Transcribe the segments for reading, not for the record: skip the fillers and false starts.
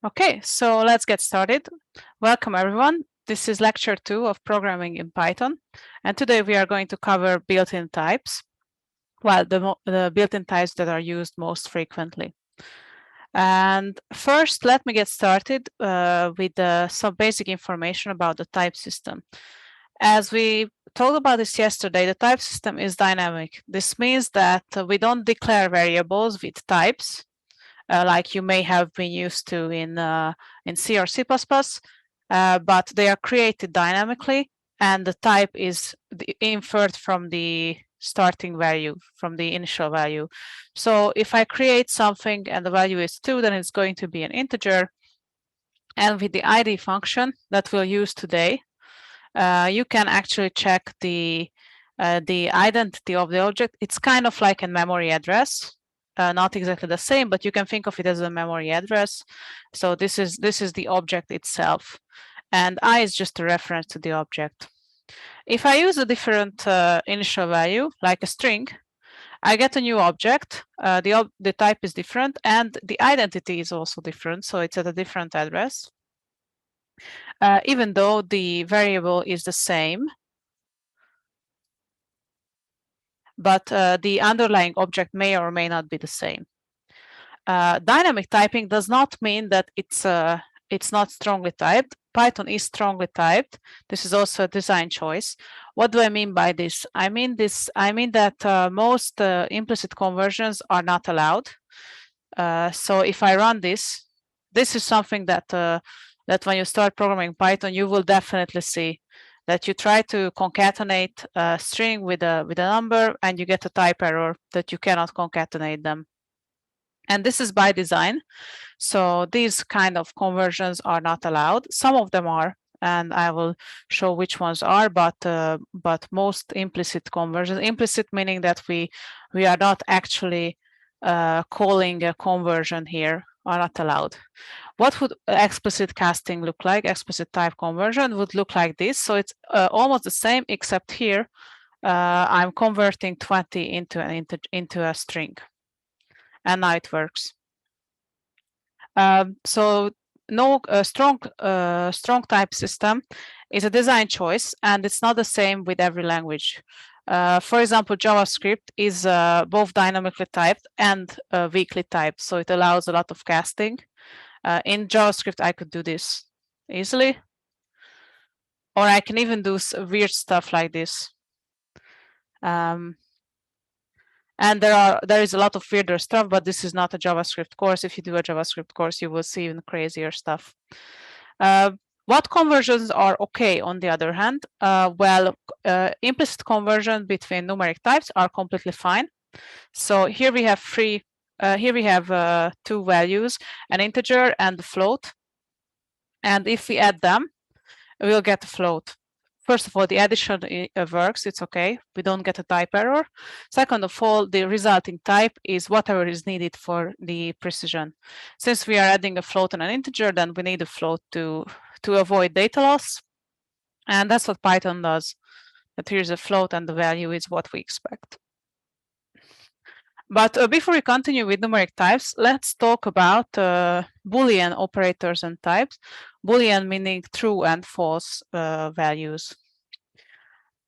Okay, so let's get started. Welcome everyone. This is lecture 2 of programming in Python. And today we are going to cover built-in types. Well, the built-in types that are used most frequently. And first, let me get started with some basic information about the type system. As we talked about this yesterday, the type system is dynamic. This means that we don't declare variables with types, like you may have been used to in C or C++, but they are created dynamically, and the type is inferred from the starting value, from the initial value. So if I create something and the value is 2, then it's going to be an integer. And with the id function that we'll use today, you can actually check the identity of the object. It's kind of like a memory address. Not exactly the same, but you can think of it as a memory address. So this is the object itself, and I is just a reference to the object. If I use a different initial value, like a string, I get a new object. The type is different, and the identity is also different, so it's at a different address. Even though the variable is the same, but the underlying object may or may not be the same. Dynamic typing does not mean that it's not strongly typed. Python is strongly typed. This is also a design choice. What do I mean by this? I mean that most implicit conversions are not allowed. So if I run this is something that that when you start programming Python, you will definitely see that you try to concatenate a string with a number, and you get a type error that you cannot concatenate them. And this is by design. So these kind of conversions are not allowed. Some of them are, and I will show which ones are, but most implicit conversions, implicit meaning that we are not actually calling a conversion here, are not allowed. What would explicit casting look like? Explicit type conversion would look like this. So it's almost the same, except here I'm converting 20 into a string, and now it works. So no strong type system is a design choice, and it's not the same with every language. For example, JavaScript is both dynamically typed and weakly typed, so it allows a lot of casting. In JavaScript, I could do this easily, or I can even do weird stuff like this. And there is a lot of weirder stuff, but this is not a JavaScript course. If you do a JavaScript course, you will see even crazier stuff. What conversions are okay, on the other hand? Well, implicit conversion between numeric types are completely fine. So here we have two values, an integer and a float. And if we add them, we'll get a float. First of all, the addition works, it's okay. We don't get a type error. Second of all, the resulting type is whatever is needed for the precision. Since we are adding a float and an integer, then we need a float to avoid data loss. And that's what Python does. That here's a float and the value is what we expect. But before we continue with numeric types, let's talk about Boolean operators and types. Boolean meaning true and false values.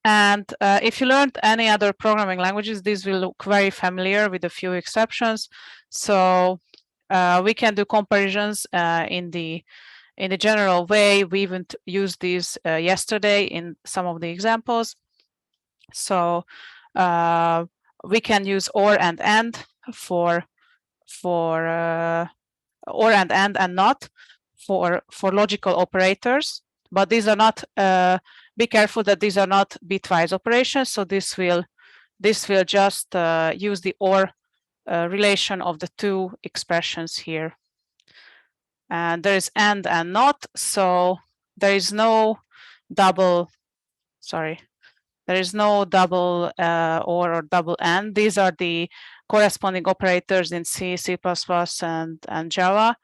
And if you learned any other programming languages, these will look very familiar with a few exceptions. So we can do comparisons in the general way. We even used these yesterday in some of the examples. So we can use or and for or and not for logical operators, but these are not. Be careful that these are not bitwise operations. So this will just use the or relation of the two expressions here. And there is and not. So there is no double. Sorry. There is no double or double and. These are the corresponding operators in C, C++, and Java,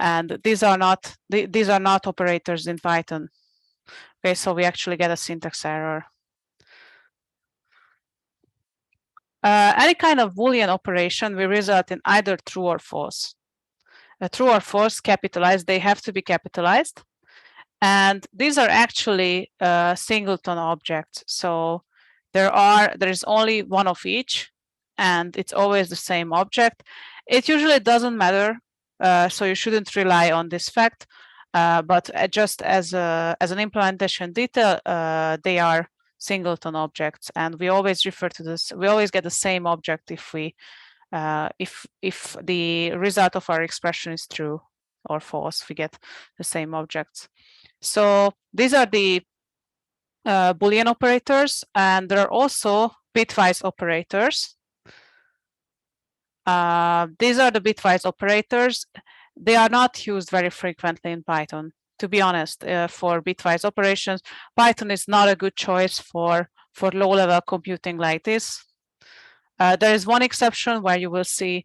and these are not operators in Python. Okay, so we actually get a syntax error. Any kind of Boolean operation will result in either true or false. true or false capitalized, they have to be capitalized. And these are actually singleton objects. So there is only one of each, and it's always the same object. It usually doesn't matter, so you shouldn't rely on this fact. But just as an implementation detail, they are singleton objects, and we always refer to this. We always get the same object if we if the result of our expression is true or false. We get the same objects. So these are the Boolean operators, and there are also bitwise operators. These are the bitwise operators. They are not used very frequently in Python. To be honest, for bitwise operations, Python is not a good choice for low-level computing like this. There is one exception where you will see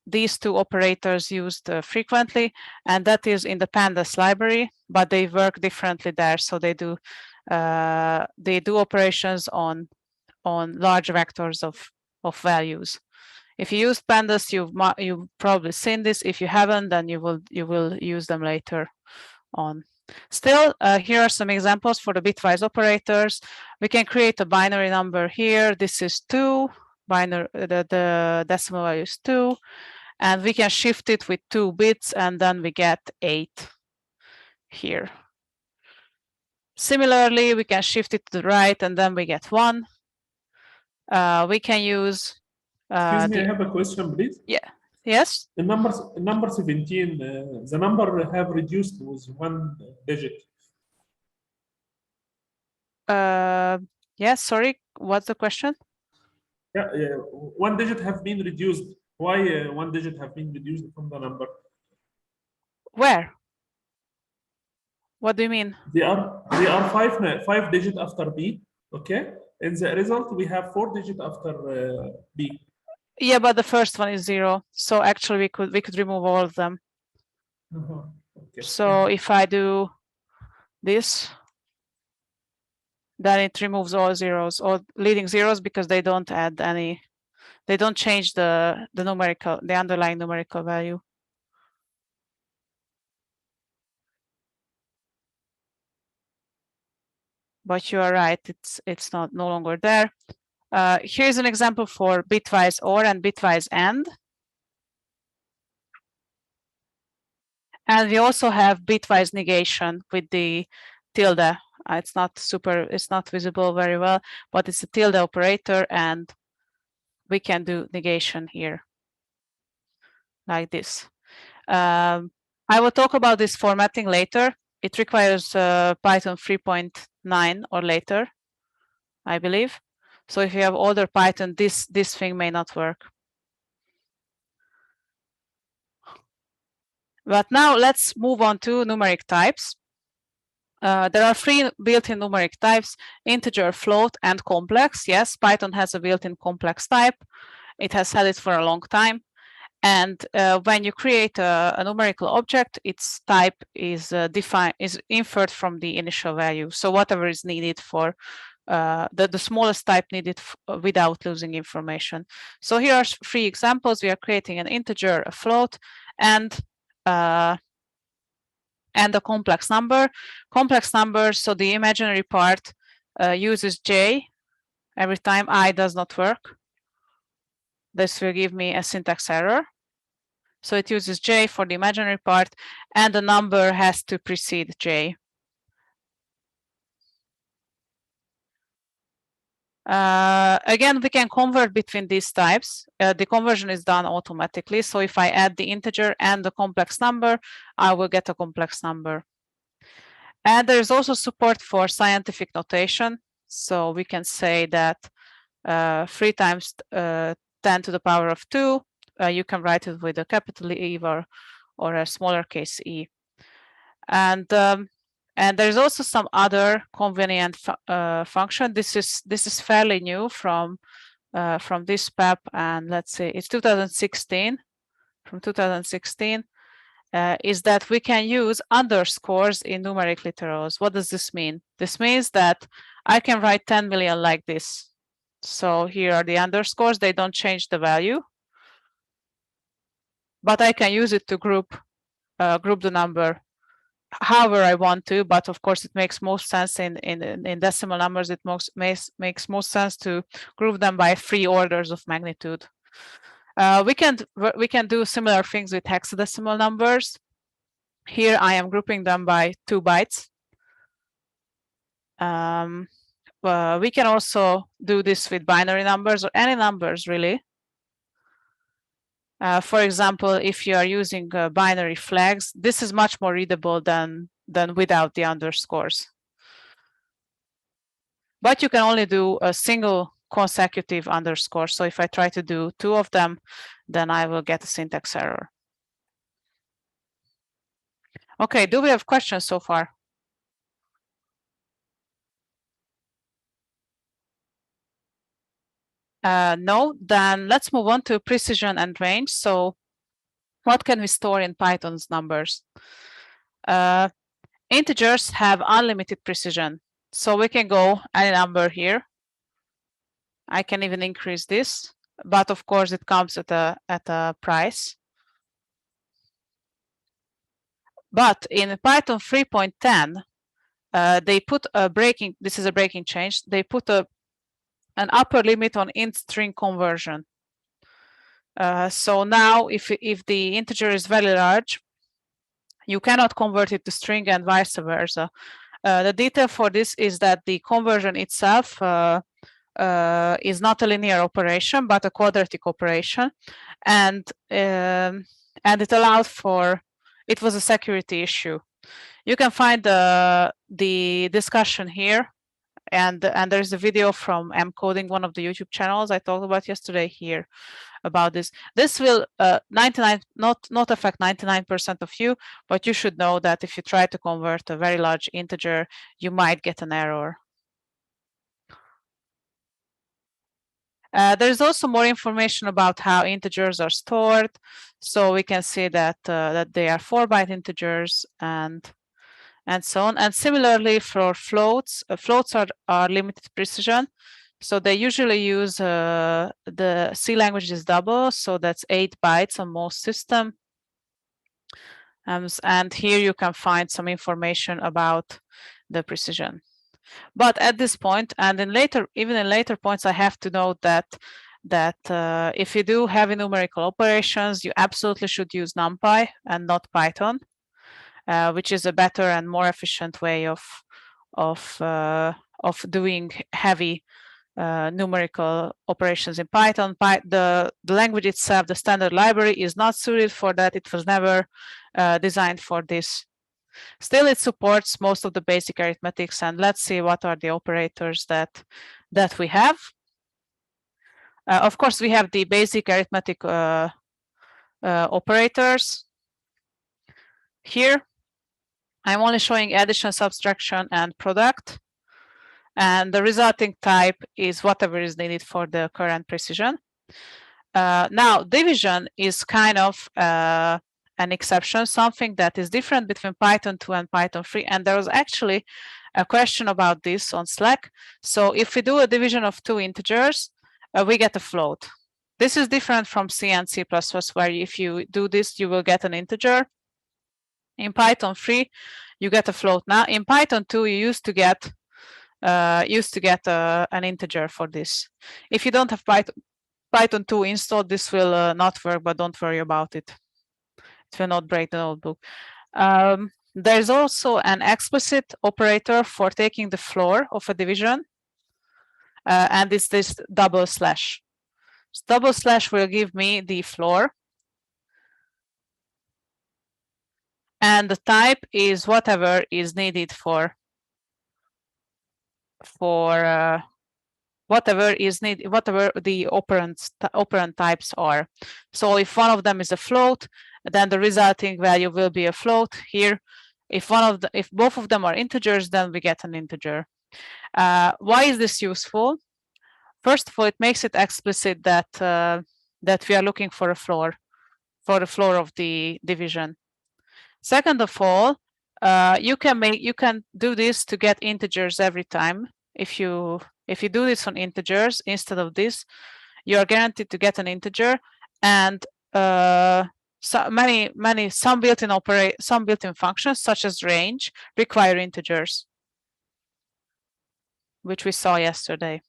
these two operators used frequently, and that is in the pandas library, but they work differently there. So they do operations on large vectors of values. If you use pandas, you've probably seen this. If you haven't, then you will use them later on. Still, here are some examples for the bitwise operators. We can create a binary number here. This is 2. Binary, the decimal value is 2, and we can shift it with 2 bits, and then we get 8 here. Similarly, we can shift it to the right, and then we get 1. We can use. Excuse me, I have a question, please. Yeah. Yes. The number 17, the number have reduced with 1 digit. Yes. Sorry. What's the question? Yeah, 1 digit have been reduced. Why 1 digit have been reduced from the number? Where? What do you mean? They are 5 digit after B. Okay. In the result, we have 4 digit after B. Yeah, but the first one is 0. So actually, we could remove all of them. Okay. So if I do this, then it removes all zeros or leading zeros because they don't add any. They don't change the underlying numerical value. But you are right, it's no longer there. Here's an example for bitwise OR and bitwise AND. And we also have bitwise negation with the tilde. It's not visible very well, but it's a tilde operator, and we can do negation here like this. I will talk about this formatting later. It requires Python 3.9 or later, I believe. So if you have older Python, this thing may not work. But now let's move on to numeric types. There are 3 built-in numeric types: integer, float, and complex. Yes, Python has a built-in complex type. It has had it for a long time. And when you create a numerical object, its type is inferred from the initial value. So whatever is needed for the smallest type needed without losing information. So here are 3 examples. We are creating an integer, a float, and a complex number. Complex number, so the imaginary part uses j every time I does not work. This will give me a syntax error. So it uses j for the imaginary part, and the number has to precede j. Again, we can convert between these types. The conversion is done automatically. So if I add the integer and the complex number, I will get a complex number. And there is also support for scientific notation. So we can say that 3 times 10 to the power of 2, you can write it with a capital E or a smaller case e. And there's also some other convenient function. This is fairly new from this PEP, and let's say it's 2016. From 2016, is that we can use underscores in numeric literals. What does this mean? This means that I can write 10 million like this. So here are the underscores. They don't change the value, but I can use it to group the number however I want to. But of course, it makes most sense in decimal numbers. It makes most sense to group them by 3 orders of magnitude. We can do similar things with hexadecimal numbers. Here I am grouping them by 2 bytes. We can also do this with binary numbers or any numbers really. For example, if you are using binary flags, this is much more readable than without the underscores. But you can only do a single consecutive underscore. So if I try to do 2 of them, then I will get a syntax error. Okay, do we have questions so far? No, then let's move on to precision and range. So what can we store in Python's numbers? Integers have unlimited precision. So we can go any number here. I can even increase this, but of course it comes at a price. But in Python 3.10, they put a breaking, this is a breaking change, they put an upper limit on int string conversion. So now if the integer is very large, you cannot convert it to string and vice versa. The detail for this is that the conversion itself is not a linear operation, but a quadratic operation. And it allowed for, it was a security issue. You can find the discussion here, and there's a video from mCoding, one of the YouTube channels I talked about yesterday here about this. This will not affect 99% of you, but you should know that if you try to convert a very large integer, you might get an error. There's also more information about how integers are stored. So we can see that that they are 4-byte integers and so on. And similarly for floats, floats are limited precision. So they usually use the C language is double, so that's 8 bytes on most systems. And here you can find some information about the precision. But at this point, and even in later points, I have to note that if you do heavy numerical operations, you absolutely should use NumPy and not Python, which is a better and more efficient way of doing heavy numerical operations in Python. The language itself, the standard library, is not suited for that. It was never designed for this. Still, it supports most of the basic arithmetics, and let's see what are the operators that we have. Of course, we have the basic arithmetic operators. Here, I'm only showing addition, subtraction, and product. And the resulting type is whatever is needed for the current precision. Now, division is kind of an exception, something that is different between Python 2 and Python 3. And there was actually a question about this on Slack. So if we do a division of 2 integers, we get a float. This is different from C and C++, where if you do this, you will get an integer. In Python 3, you get a float. Now, in Python 2, you used to get an integer for this. If you don't have Python 2 installed, this will not work, but don't worry about it. It will not break the notebook. There's also an explicit operator for taking the floor of a division, and it's this double slash. So double slash will give me the floor, and the type is whatever is needed for whatever the operand types are. So if one of them is a float, then the resulting value will be a float here. If both of them are integers, then we get an integer. Why is this useful? First of all, it makes it explicit that we are looking for a floor, for the floor of the division. Second of all, you can do this to get integers every time. If you do this on integers instead of this, you are guaranteed to get an integer. And some built-in functions such as range require integers, which we saw yesterday.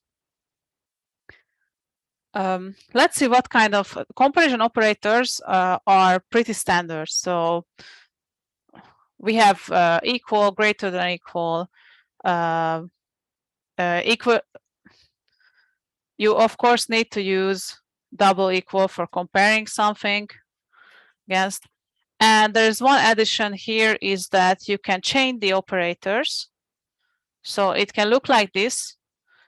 Let's see what kind of comparison operators are pretty standard. So we have equal, greater than equal, equal. You of course need to use double equal for comparing something against. And there's one addition here is that you can chain the operators. So it can look like this.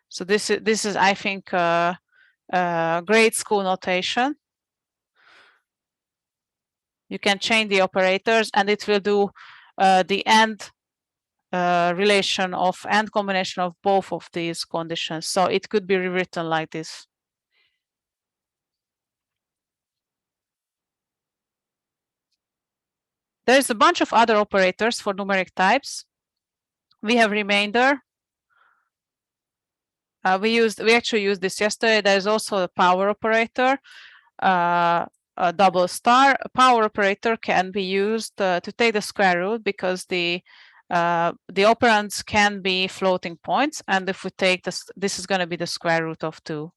So this is I think grade school notation. You can chain the operators and it will do the AND relation of AND combination of both of these conditions. So it could be rewritten like this. There's a bunch of other operators for numeric types. We have remainder. We actually used this yesterday. There's also a power operator, a double star. A power operator can be used to take the square root because the operands can be floating points, and if we take this is going to be the square root of 2.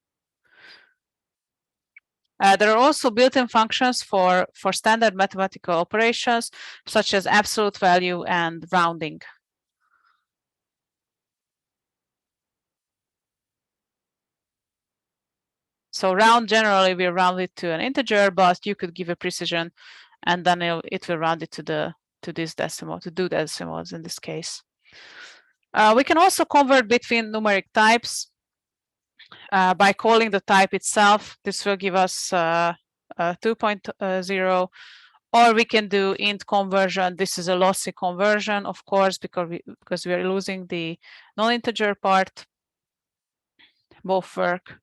There are also built-in functions for standard mathematical operations, such as absolute value and rounding. So round, generally we round it to an integer, but you could give a precision and then it will round it to this decimal, to 2 decimals in this case. We can also convert between numeric types by calling the type itself. This will give us 2.0, or we can do int conversion. This is a lossy conversion, of course, because we are losing the non-integer part. Both work.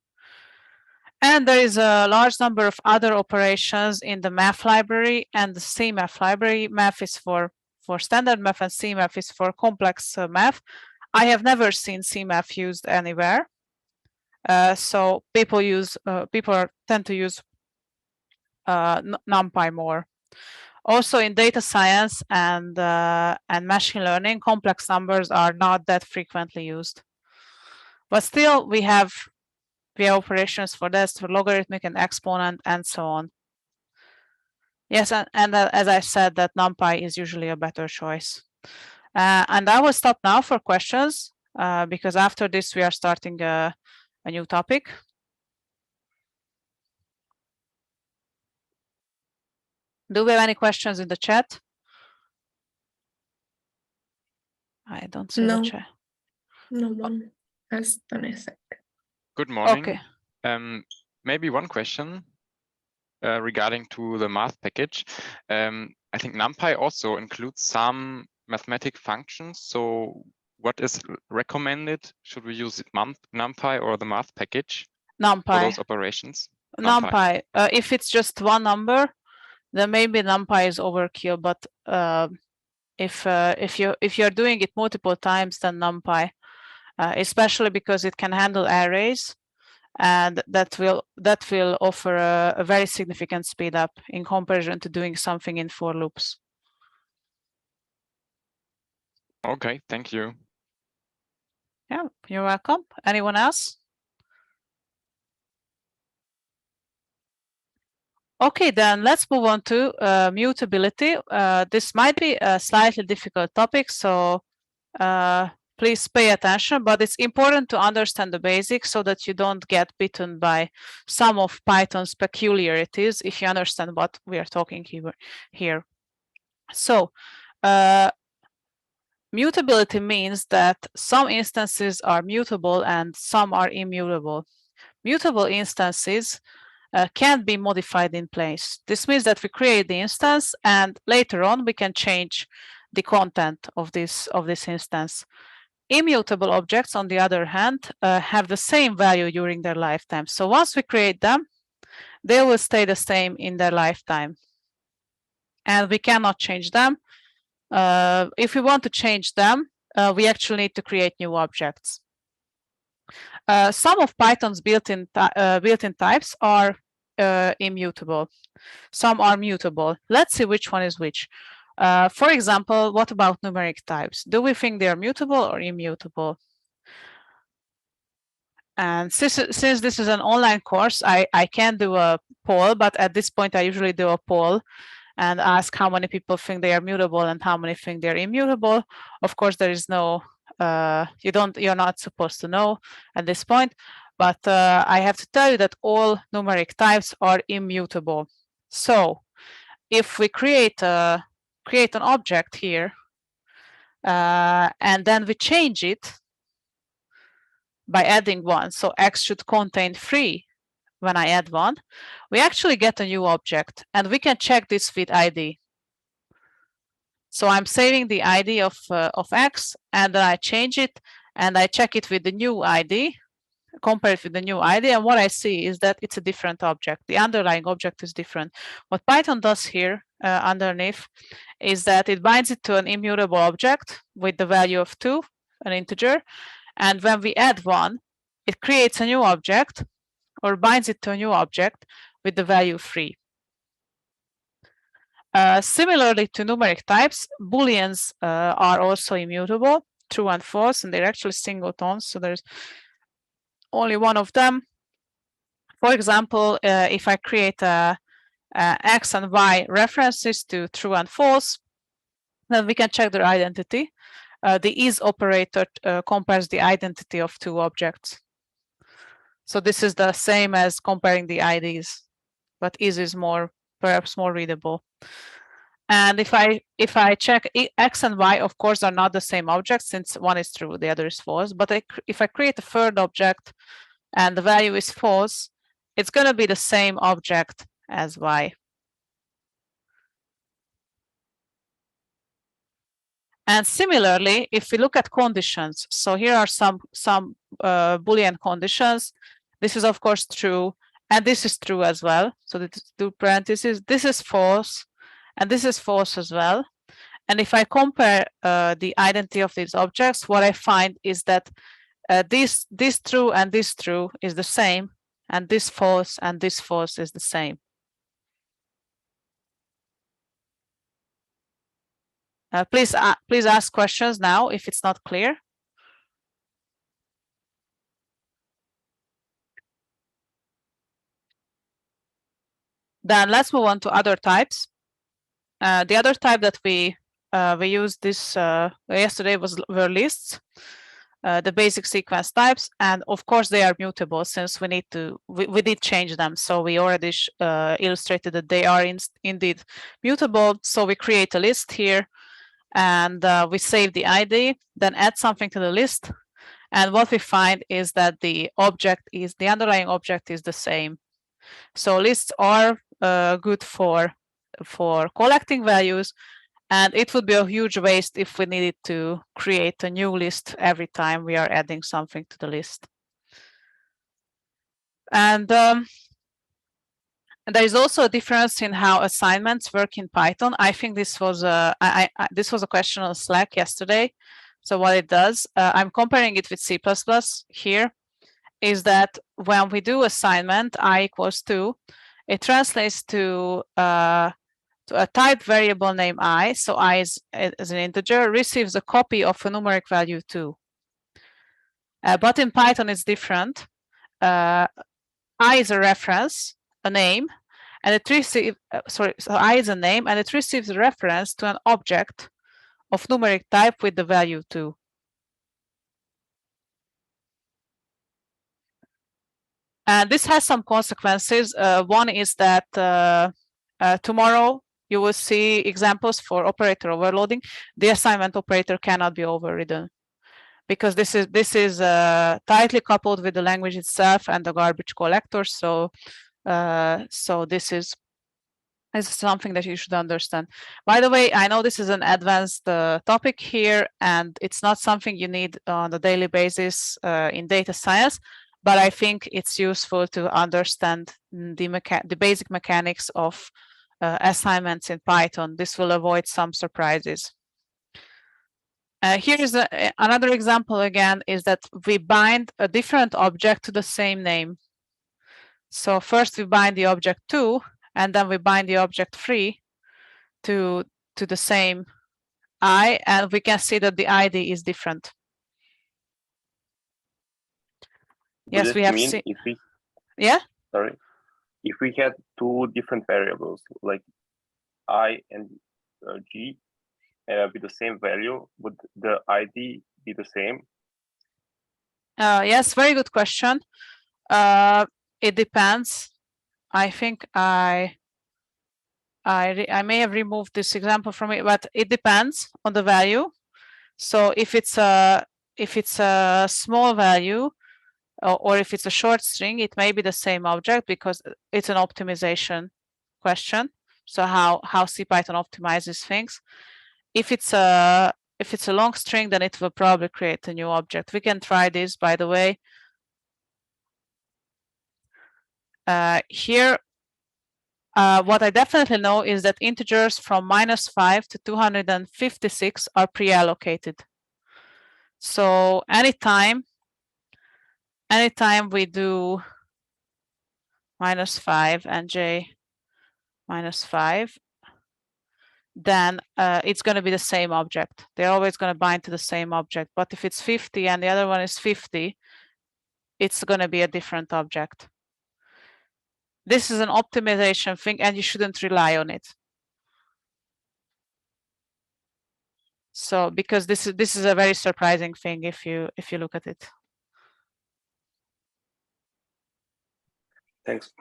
And there is a large number of other operations in the math library and the CMath library. Math is for standard math and CMath is for complex math. I have never seen CMath used anywhere. So people tend to use NumPy more. Also in data science and machine learning, complex numbers are not that frequently used. But still, we have operations for this, for logarithmic and exponent and so on. Yes, and as I said, that NumPy is usually a better choice. And I will stop now for questions because after this we are starting a new topic. Do we have any questions in the chat? I don't see the chat. No one has anything. Good morning. Okay. Maybe one question regarding to the math package. I think NumPy also includes some mathematic functions. So what is recommended? Should we use NumPy or the math package NumPy. For those operations? NumPy. If it's just one number, then maybe NumPy is overkill. But if you're doing it multiple times, then NumPy, especially because it can handle arrays, and that will offer a very significant speed up in comparison to doing something in for loops. Okay, thank you. Yeah, you're welcome. Anyone else? Okay, then let's move on to mutability. This might be a slightly difficult topic, so please pay attention, but it's important to understand the basics so that you don't get bitten by some of Python's peculiarities if you understand what we are talking here. So mutability means that some instances are mutable and some are immutable. Mutable instances can be modified in place. This means that we create the instance and later on we can change the content of this instance. Immutable objects, on the other hand, have the same value during their lifetime. So once we create them, they will stay the same in their lifetime. And we cannot change them. If we want to change them, we actually need to create new objects. Some of Python's built-in types are immutable. Some are mutable. Let's see which one is which. For example, what about numeric types? Do we think they are mutable or immutable? And since this is an online course, I can do a poll, but at this point I usually do a poll and ask how many people think they are mutable and how many think they're immutable. Of course, there is no, you're not supposed to know at this point, but I have to tell you that all numeric types are immutable. So if we create an object here, and then we change it by adding 1, so x should contain 3 when I add 1, we actually get a new object, and we can check this with ID. So I'm saving the ID of x, and then I change it, and I check it with the new ID, compare it with the new ID, and what I see is that it's a different object. The underlying object is different. What Python does here underneath is that it binds it to an immutable object with the value of 2, an integer, and when we add 1, it creates a new object or binds it to a new object with the value 3. Similarly to numeric types, booleans are also immutable, true and false, and they're actually singletons, so there's only one of them. For example, if I create x and y references to true and false, then we can check their identity. The is operator compares the identity of two objects. So this is the same as comparing the IDs, but is perhaps more readable. And if I check x and y, of course, are not the same object since one is true, the other is false. But if I create a third object and the value is false, it's going to be the same object as y. And similarly, if we look at conditions, so here are some Boolean conditions. This is of course true, and this is true as well. So the two parentheses, this is false, and this is false as well. And if I compare the identity of these objects, what I find is that this true and this true is the same, and this false and this false is the same. Please ask questions now if it's not clear. Then let's move on to other types. The other type that we used this yesterday were lists, the basic sequence types, and of course they are mutable since we did change them. So we already illustrated that they are indeed mutable. So we create a list here, and we save the ID, then add something to the list, and what we find is that the underlying object is the same. So lists are good for collecting values, and it would be a huge waste if we needed to create a new list every time we are adding something to the list. And there is also a difference in how assignments work in Python. I think this was this was a question on Slack yesterday. So what it does, I'm comparing it with C++ here, is that when we do assignment I = 2, it translates to a type variable named I. So I is an integer, receives a copy of a numeric value 2. But in Python it's different. I is a reference, a name, and it receives so I is a name, and it receives a reference to an object of numeric type with the value 2. And this has some consequences. One is that tomorrow you will see examples for operator overloading. The assignment operator cannot be overridden because this is tightly coupled with the language itself and the garbage collector. So this is something that you should understand. By the way, I know this is an advanced topic here, and it's not something you need on a daily basis in data science, but I think it's useful to understand the basic mechanics of assignments in Python. This will avoid some surprises. Here is another example again, is that we bind a different object to the same name. So first we bind the object 2, and then we bind the object 3 to the same I, and we can see that the ID is different. Does Yes, we it have mean seen. if we Yeah. sorry, if we had two different variables like I and G with the same value, would the ID be the same? Yes, very good question. It depends. I think I may have removed this example from it, but it depends on the value. So if it's a small value, or if it's a short string, it may be the same object because it's an optimization question. So how CPython optimizes things. If it's a long string, then it will probably create a new object. We can try this, by the way. Here, what I definitely know is that integers from -5 to 256 are pre-allocated. So anytime we do -5 and j -5, then it's going to be the same object. They're always going to bind to the same object. But if it's 50 and the other one is 50, it's going to be a different object. This is an optimization thing, and you shouldn't rely on it. So because this is a very surprising thing if you look at it. Thanks.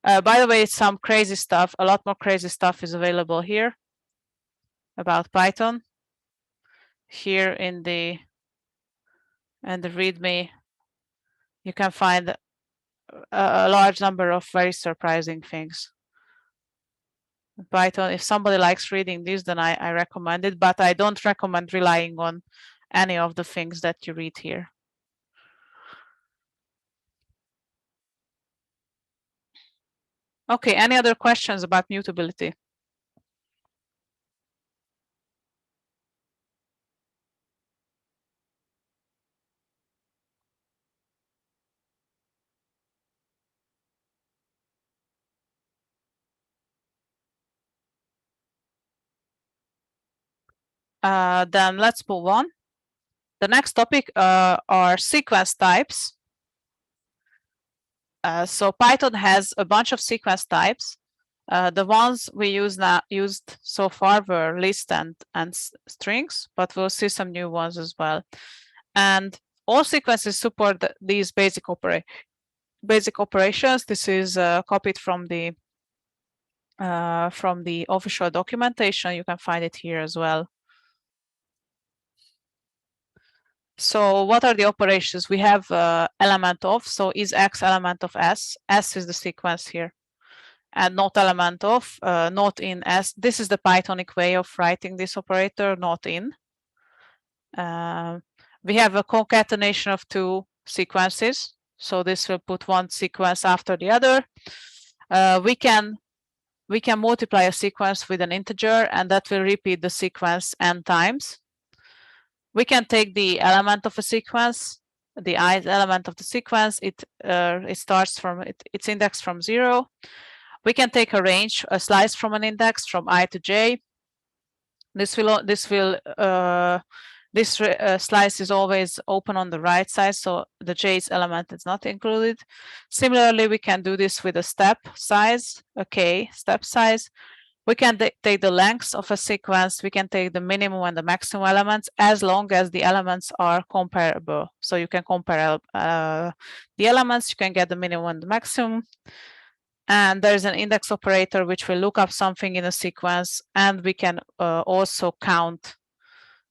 By the way, some crazy stuff, a lot more crazy stuff is available here about Python. Here in the README, you can find a large number of very surprising things. Python, if somebody likes reading this, then I recommend it, but I don't recommend relying on any of the things that you read here. Okay, any other questions about mutability? Then let's move on. The next topic are sequence types. So Python has a bunch of sequence types. The ones we used so far were list and strings, but we'll see some new ones as well. And all sequences support these basic operations. This is copied from the official documentation. You can find it here as well. So what are the operations? We have element of, so is X element of S? S is the sequence here. And not element of, not in S. This is the Pythonic way of writing this operator, not in. We have a concatenation of two sequences. So this will put one sequence after the other. We can multiply a sequence with an integer, and that will repeat the sequence n times. We can take the element of a sequence, the ith element of the sequence. It starts from its index from 0. We can take a range, a slice from an index from I to j. This slice is always open on the right side, so the j's element is not included. Similarly, we can do this with a step size, step size. We can take the lengths of a sequence. We can take the minimum and the maximum elements as long as the elements are comparable. So you can compare the elements, you can get the minimum and the maximum. And there's an index operator which will look up something in a sequence, and we can also count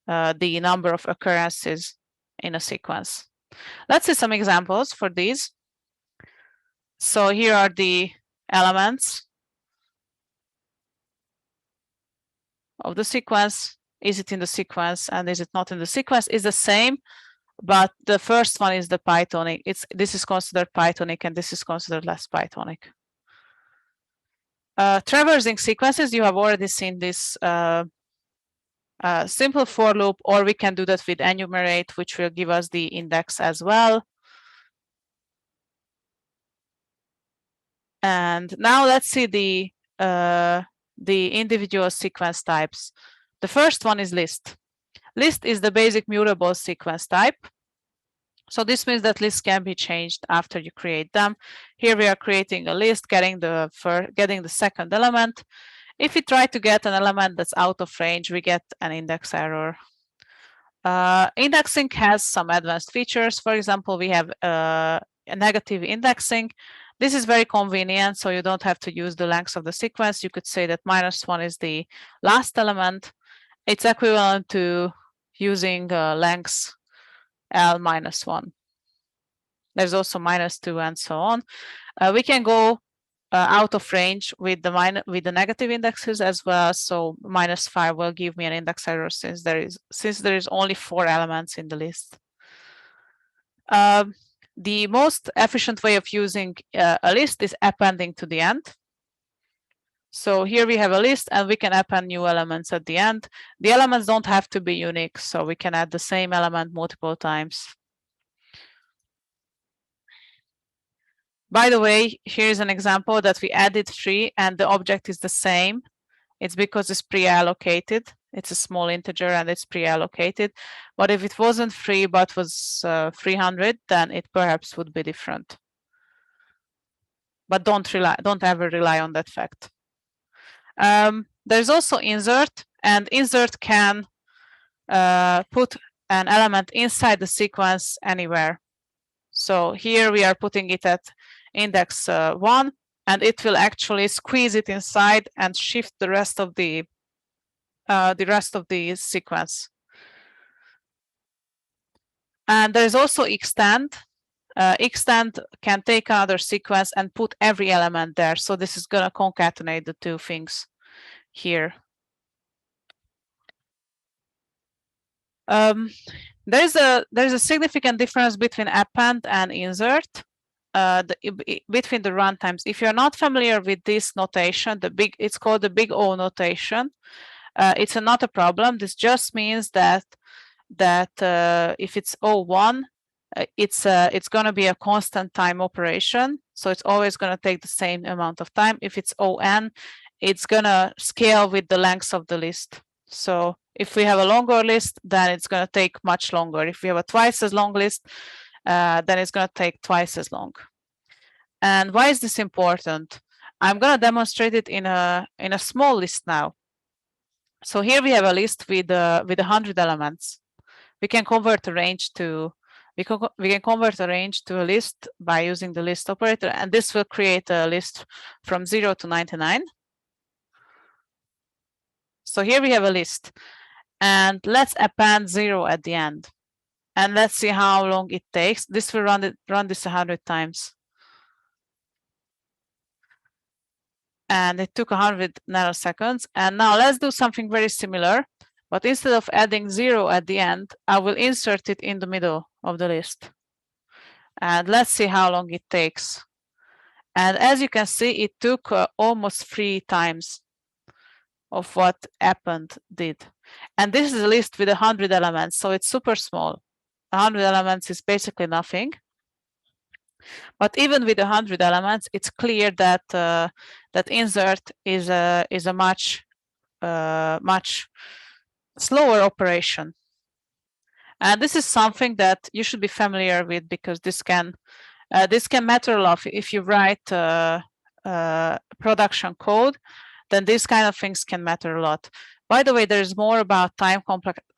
the number of occurrences in a sequence. Let's see some examples for these. So here are the elements of the sequence. Is it in the sequence and is it not in the sequence? Is the same, but the first one is the Pythonic. This is considered Pythonic and this is considered less Pythonic. Traversing sequences, you have already seen this simple for loop, or we can do that with enumerate, which will give us the index as well. And now let's see the individual sequence types. The first one is list. List is the basic mutable sequence type. So this means that lists can be changed after you create them. Here we are creating a list, getting the second element. If we try to get an element that's out of range, we get an index error. Indexing has some advanced features. For example, we have a negative indexing. This is very convenient, so you don't have to use the length of the sequence. You could say that -1 is the last element. It's equivalent to using length L-1. There's also -2 and so on. We can go out of range with the negative indexes as well. So -5 will give me an index error since there is only 4 elements in the list. The most efficient way of using a list is appending to the end. So here we have a list and we can append new elements at the end. The elements don't have to be unique, so we can add the same element multiple times. By the way, here's an example that we added 3 and the object is the same. It's because it's pre-allocated. It's a small integer and it's pre-allocated. But if it wasn't 3 but was 300, then it perhaps would be different. But don't ever rely on that fact. There's also insert, and insert can put an element inside the sequence anywhere. So here we are putting it at index 1, and it will actually squeeze it inside and shift the rest of the sequence. And there is also extend. Extend can take another sequence and put every element there. So this is going to concatenate the two things here. There's a significant difference between append and insert between the runtimes. If you're not familiar with this notation, it's called the big O notation. It's not a problem. This just means that if it's O1, it's going to be a constant time operation. So it's always going to take the same amount of time. If it's ON, it's going to scale with the length of the list. So if we have a longer list, then it's going to take much longer. If we have a twice as long list, then it's going to take twice as long. And why is this important? I'm going to demonstrate it in a small list now. So here we have a list with 100 elements. We can convert a range to we can convert a range to a list by using the list operator, and this will create a list from 0 to 99. So here we have a list, and let's append 0 at the end, and let's see how long it takes. This will run this 100 times, and it took 100 nanoseconds. And now let's do something very similar, but instead of adding 0 at the end, I will insert it in the middle of the list, and let's see how long it takes. And as you can see, it took almost 3 times of what append did. And this is a list with 100 elements, so it's super small. 100 elements is basically nothing. But even with 100 elements, it's clear that that insert is a much slower operation. And this is something that you should be familiar with, because this can matter a lot. If you write production code, then these kind of things can matter a lot. By the way, there's more about time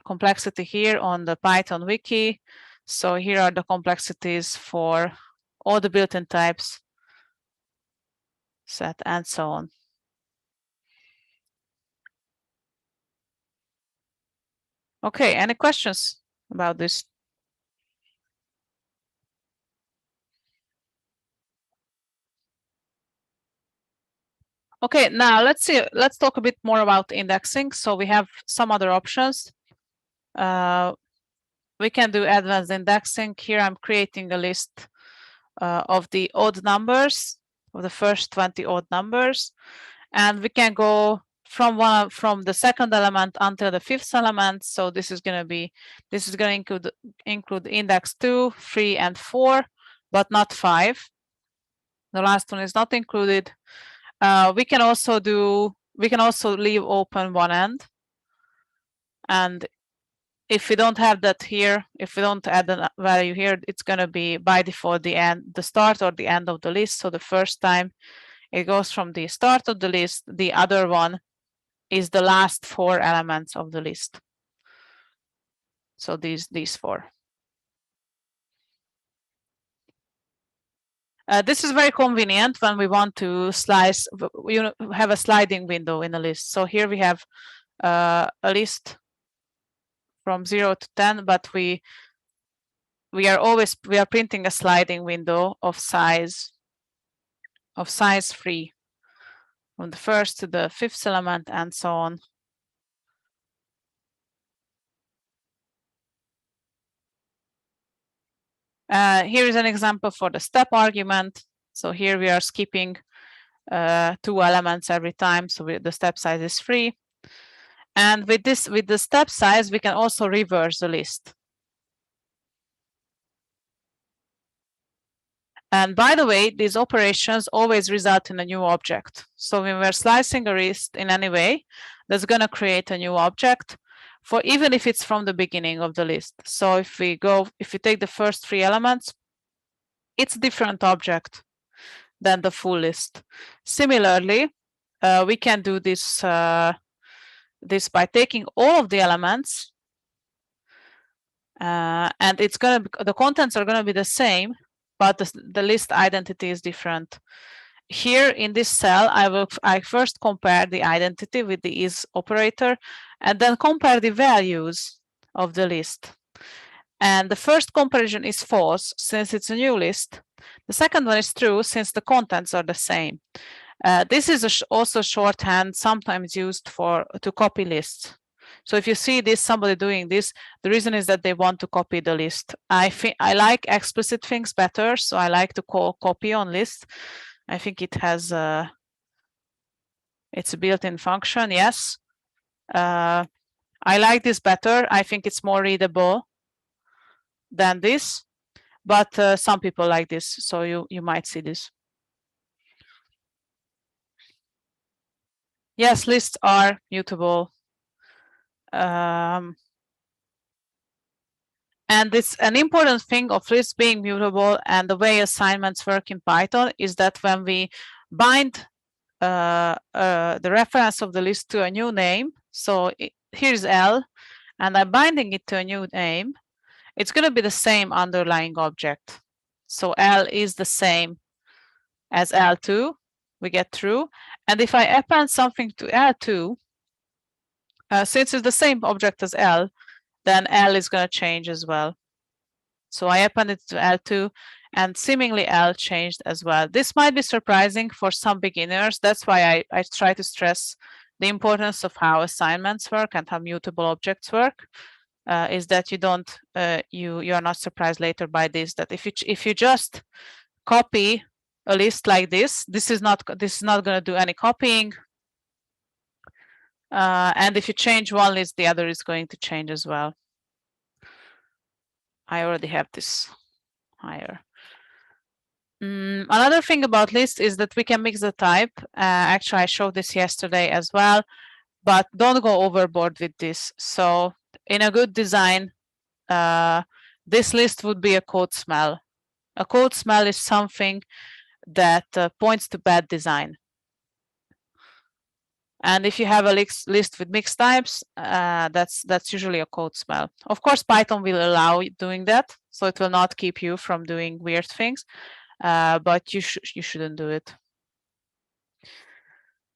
complexity here on the Python wiki. So here are the complexities for all the built-in types, set, and so on. Okay, any questions about this? Okay, now let's talk a bit more about indexing. So we have some other options. We can do advanced indexing. Here I'm creating a list of the odd numbers, of the first 20 odd numbers, and we can go from the second element until the 5th element. So this is going to include index 2, 3, and 4, but not 5. The last one is not included. We can also leave open one end. And if we don't have that here, if we don't add a value here, it's going to be by default the start or the end of the list. So the first time it goes from the start of the list, the other one is the last 4 elements of the list. So these 4. This is very convenient when we want to slice, have a sliding window in a list. So here we have a list from 0 to 10, but we are printing a sliding window of size 3 from the first to the 5th element and so on. Here is an example for the step argument. So here we are skipping 2 elements every time. So the step size is 3. And with the step size, we can also reverse the list. And by the way, these operations always result in a new object. So when we're slicing a list in any way, that's going to create a new object, for even if it's from the beginning of the list. So if we take the first 3 elements, it's a different object than the full list. Similarly, we can do this by taking all of the elements, and the contents are going to be the same, but the list identity is different. Here in this cell, I first compare the identity with the is operator, and then compare the values of the list. And the first comparison is false since it's a new list. The second one is true since the contents are the same. This is also shorthand sometimes used to copy lists. So if you see somebody doing this, the reason is that they want to copy the list. I like explicit things better, so I like to call copy on list. I think it has it's a built-in function. Yes, I like this better. I think it's more readable than this, but some people like this, so you might see this. Yes, lists are mutable. And it's an important thing of lists being mutable, and the way assignments work in Python is that when we bind the reference of the list to a new name, so here's L, and I'm binding it to a new name, it's going to be the same underlying object. So L is the same as L2, we get true. And if I append something to L2, since it's the same object as L, then L is going to change as well. So I append it to L2, and seemingly L changed as well. This might be surprising for some beginners. That's why I try to stress the importance of how assignments work and how mutable objects work. Is that you are not surprised later by this, that if you just copy a list like this is not going to do any copying. And if you change one list, the other is going to change as well. I already have this higher. Another thing about lists is that we can mix the type. Actually, I showed this yesterday as well, but don't go overboard with this. So in a good design, this list would be a code smell. A code smell is something that points to bad design. And if you have a list with mixed types, that's usually a code smell. Of course, Python will allow doing that, so it will not keep you from doing weird things, but you shouldn't do it.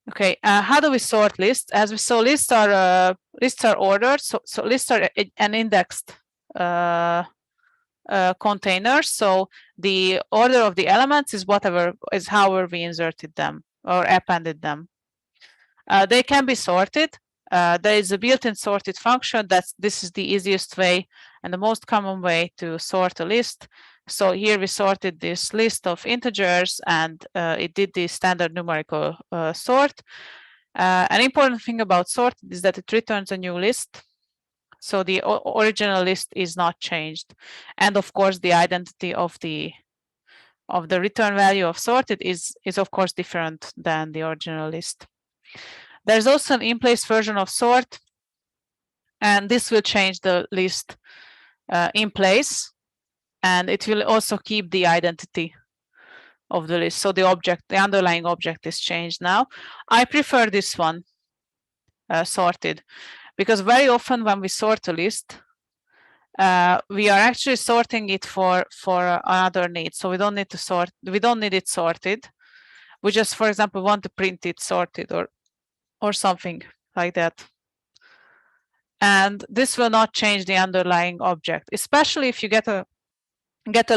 Okay, how do we sort lists? As we saw, lists are ordered, so lists are an indexed container. So the order of the elements is however we inserted them or appended them. They can be sorted. There is a built-in sorted function. This is the easiest way and the most common way to sort a list. So here we sorted this list of integers, and it did the standard numerical sort. An important thing about sort is that it returns a new list. So the original list is not changed. And of course, the identity of the of the return value of sorted is of course different than the original list. There's also an in-place version of sort, and this will change the list in place, and it will also keep the identity of the list. So the object, the underlying object is changed now. I prefer this one, sorted, because very often when we sort a list, we are actually sorting it for another need. So we don't need to sort, we don't need it sorted. We just, for example, want to print it sorted or something like that. And this will not change the underlying object, especially if you get a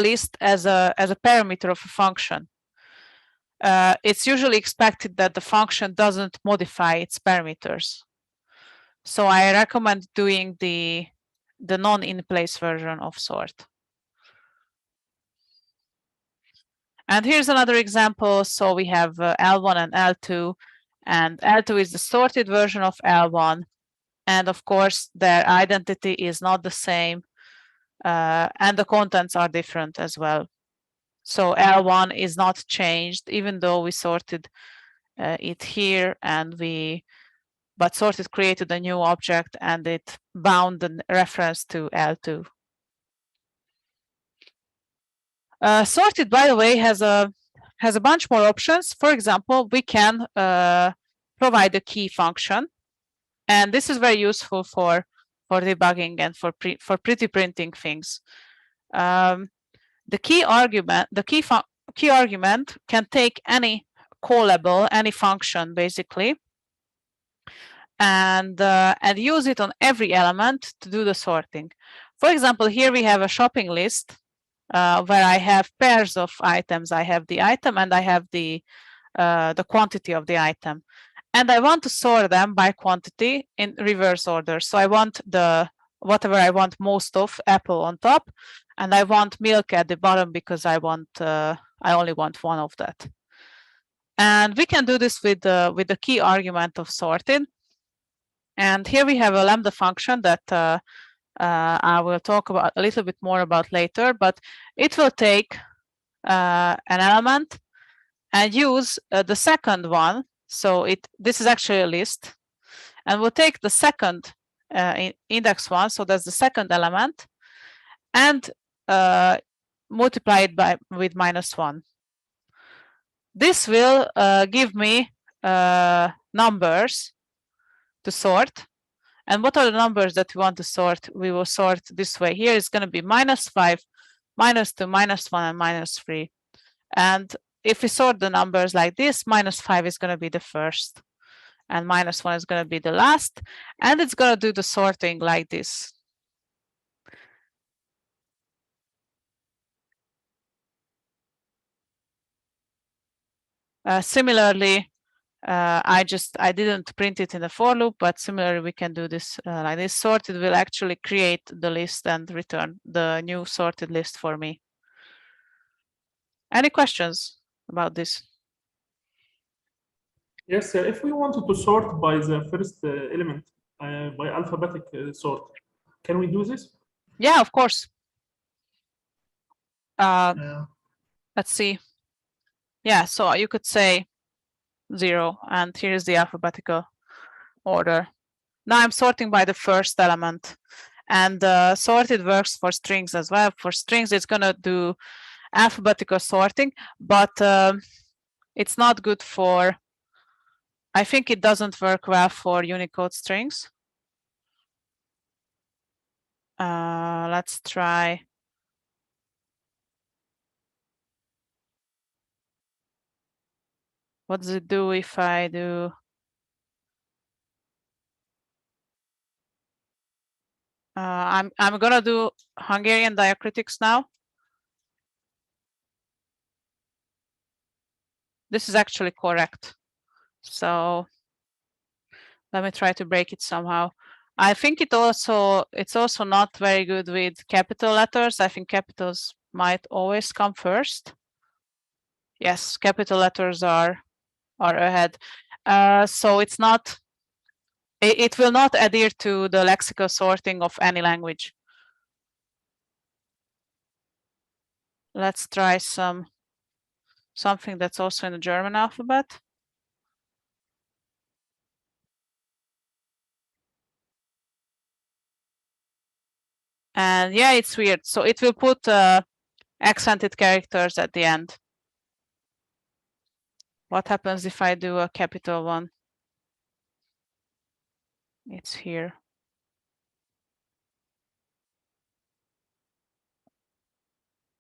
list as a parameter of a function. It's usually expected that the function doesn't modify its parameters. So I recommend doing the non-in-place version of sort. And here's another example. So we have L1 and L2, and L2 is the sorted version of L1. And of course, their identity is not the same, and the contents are different as well. So L1 is not changed, even though we sorted it here, and but sorted created a new object and it bound the reference to L2. Sorted, by the way, has a bunch more options. For example, we can provide a key function, and this is very useful for debugging and for pretty printing things. The key argument can take any callable, any function basically, and use it on every element to do the sorting. For example, here we have a shopping list where I have pairs of items. I have the item and I have the quantity of the item, and I want to sort them by quantity in reverse order. So I want whatever I want most of, apple on top, and I want milk at the bottom because I only want one of that. And we can do this with the key argument of sorted. And here we have a lambda function that I will talk about a little bit more about later, but it will take an element and use the second one. So this is actually a list, and we'll take the second index one, so that's the second element, and multiply it with -1. This will give me numbers to sort. And what are the numbers that we want to sort? We will sort this way. Here it's going to be -5, -2, -1, and -3. And if we sort the numbers like this, -5 is going to be the first, and -1 is going to be the last, and it's going to do the sorting like this. Similarly, I didn't print it in the for loop, but similarly we can do this like this. Sorted will actually create the list and return the new sorted list for me. Any questions about this? Yes, if we wanted to sort by the first element, by alphabetic sort, can we do this? Yeah, of course. Let's see. Yeah, so you could say 0, and here's the alphabetical order. Now I'm sorting by the first element, and sorted works for strings as well. For strings, it's going to do alphabetical sorting, but it's not good for, I think it doesn't work well for Unicode strings. Let's try. What does it do if I do? I'm gonna do Hungarian diacritics now. This is actually correct. So let me try to break it somehow. I think it's also not very good with capital letters. I think capitals might always come first. Yes, capital letters are ahead. So it's not. It will not adhere to the lexical sorting of any language. Let's try some something that's also in the German alphabet. And yeah, it's weird. So it will put accented characters at the end. What happens if I do a capital one? It's here.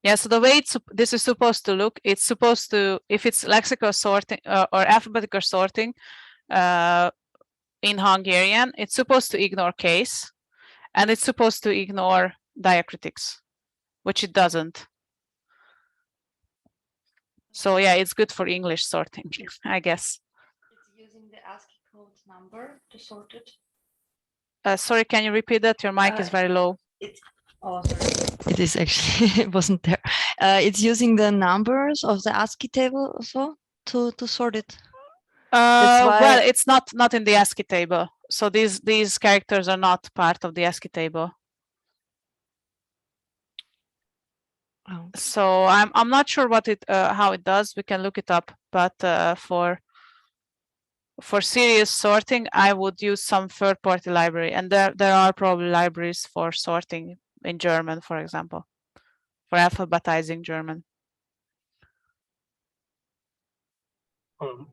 Yeah, so the way this is supposed to look, it's supposed to, if it's lexical sorting or alphabetical sorting in Hungarian, it's supposed to ignore case, and it's supposed to ignore diacritics, which it doesn't. So yeah, it's good for English sorting, I guess. It's using the ASCII code number to sort it. Sorry, can you repeat that? Your mic is very low. Oh, sorry. It is actually, it wasn't there. It's using the numbers of the ASCII table also to sort it. Well, it's not in the ASCII table. So these characters are not part of the ASCII table. Oh. So I'm not sure what how it does. We can look it up, but for serious sorting, I would use some third-party library, and there are probably libraries for sorting in German, for example, for alphabetizing German.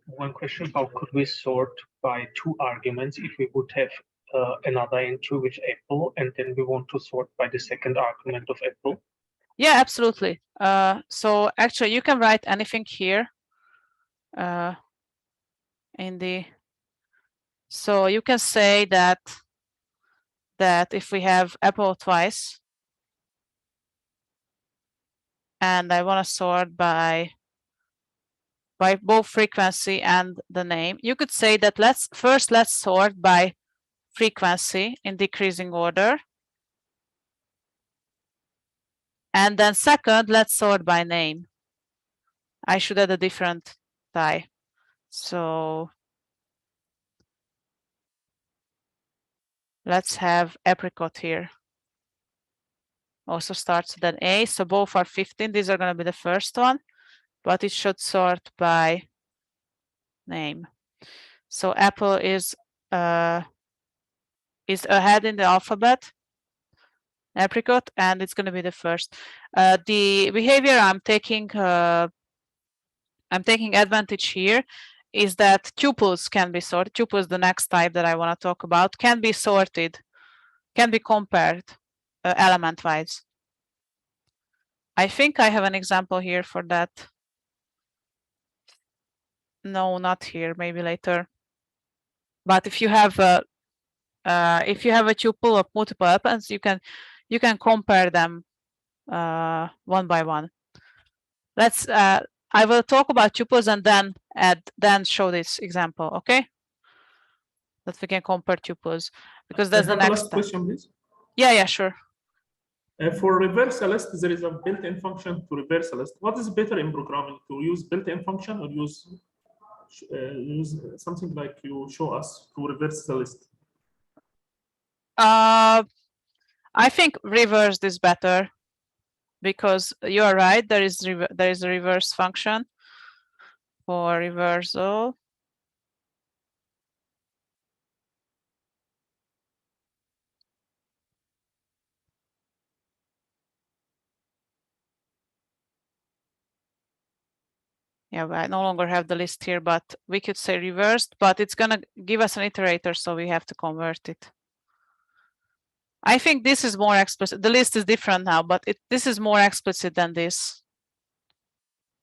One question: how could we sort by 2 arguments if we would have another entry with Apple, and then we want to sort by the second argument of Apple? Yeah, absolutely. So actually, you can write anything here. So you can say that if we have Apple twice, and I want to sort by both frequency and the name, you could say that let's sort by frequency in decreasing order, and then second, let's sort by name. I should add a different tie. So let's have apricot here. Also starts with an A, so both are 15. These are going to be the first one, but it should sort by name. So apple is ahead in the alphabet, apricot, and it's going to be the first. The behavior I'm taking advantage here is that tuples can be sorted. Tuples, the next type that I want to talk about, can be sorted, can be compared element-wise. I think I have an example here for that. No, not here, maybe later. But if you have a tuple of multiple elements, you can compare them one by one. Let's I will talk about tuples and then show this example, okay? That we can compare tuples, because that's the next last question, please. Yeah, sure. For reverse a list, there is a built-in function to reverse a list. What is better in programming, to use built-in function or use something like you show us to reverse the list? I think reversed is better, because you are right. There is a reverse function for reversal. Yeah, I no longer have the list here, but we could say reversed, but it's gonna give us an iterator, so we have to convert it. I think this is more explicit. The list is different now, but this is more explicit than this.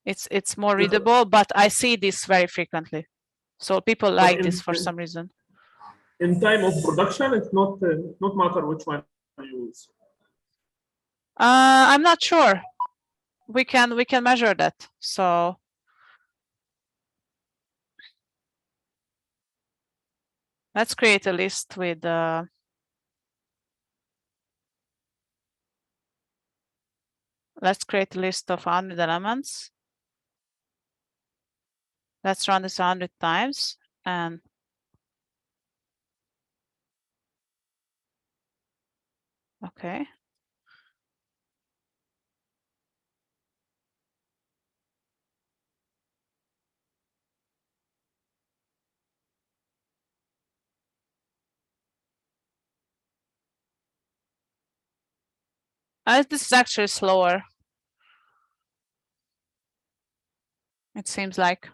It's more readable, but I see this very frequently. So people like this for some reason. In time of production, it's not matter which one you use. I'm not sure. We can measure that. So let's create a list with let's create a list of 100 elements. Let's run this 100 times, and okay. This is actually slower. It seems like.